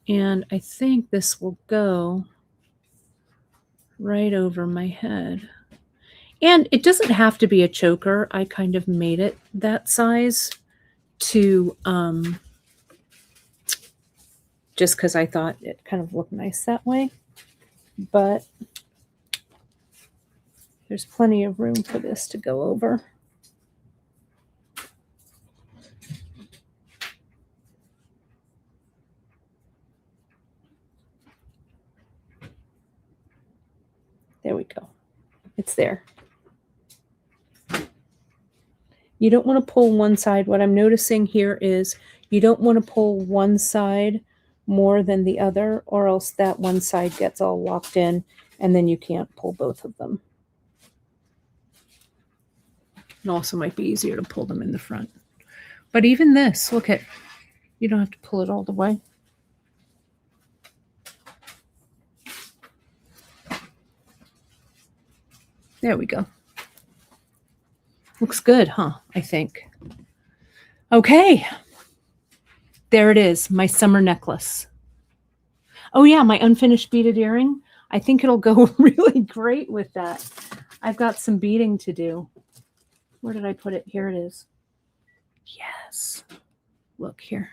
And I think this will go right over my head. And it doesn't have to be a choker. I kind of made it that size to just because I thought it kind of looked nice that way. But there's plenty of room for this to go over. There we go. It's there. You don't want to pull one side. What I'm noticing here is you don't want to pull one side more than the other, or else that one side gets all locked in and then you can't pull both of them. It also might be easier to pull them in the front. But even this, look at, you don't have to pull it all the way. There we go. Looks good, huh? I think. Okay. There it is, my summer necklace. Oh yeah, my unfinished beaded earring. I think it'll go really great with that. I've got some beading to do. Where did I put it? Here it is. Yes. Look here.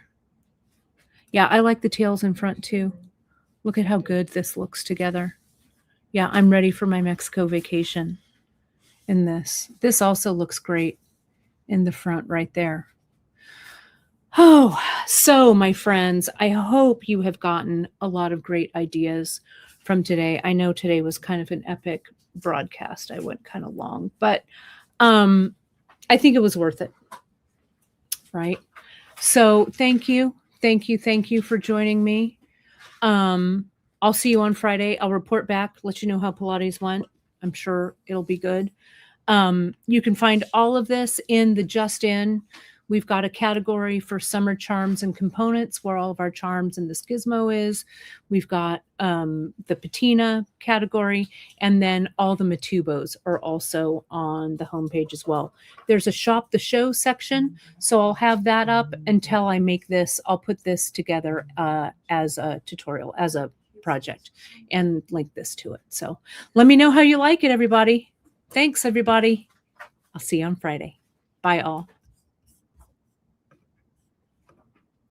Yeah, I like the tails in front too. Look at how good this looks together. Yeah, I'm ready for my Mexico vacation in this. This also looks great in the front right there. Oh, so my friends, I hope you have gotten a lot of great ideas from today. I know today was kind of an epic broadcast. I went kind of long, but I think it was worth it, right? So thank you for joining me. I'll see you on Friday. I'll report back, let you know how Pilates went. I'm sure it'll be good. You can find all of this in the Just In. We've got a category for summer charms and components where all of our charms in this gizmo is. We've got the patina category, and then all the Matubos are also on the homepage as well. There's a shop the show section, so I'll have that up until I make this. I'll put this together as a tutorial, as a project, and link this to it. So let me know how you like it, everybody. Thanks, everybody. I'll see you on Friday. Bye, all.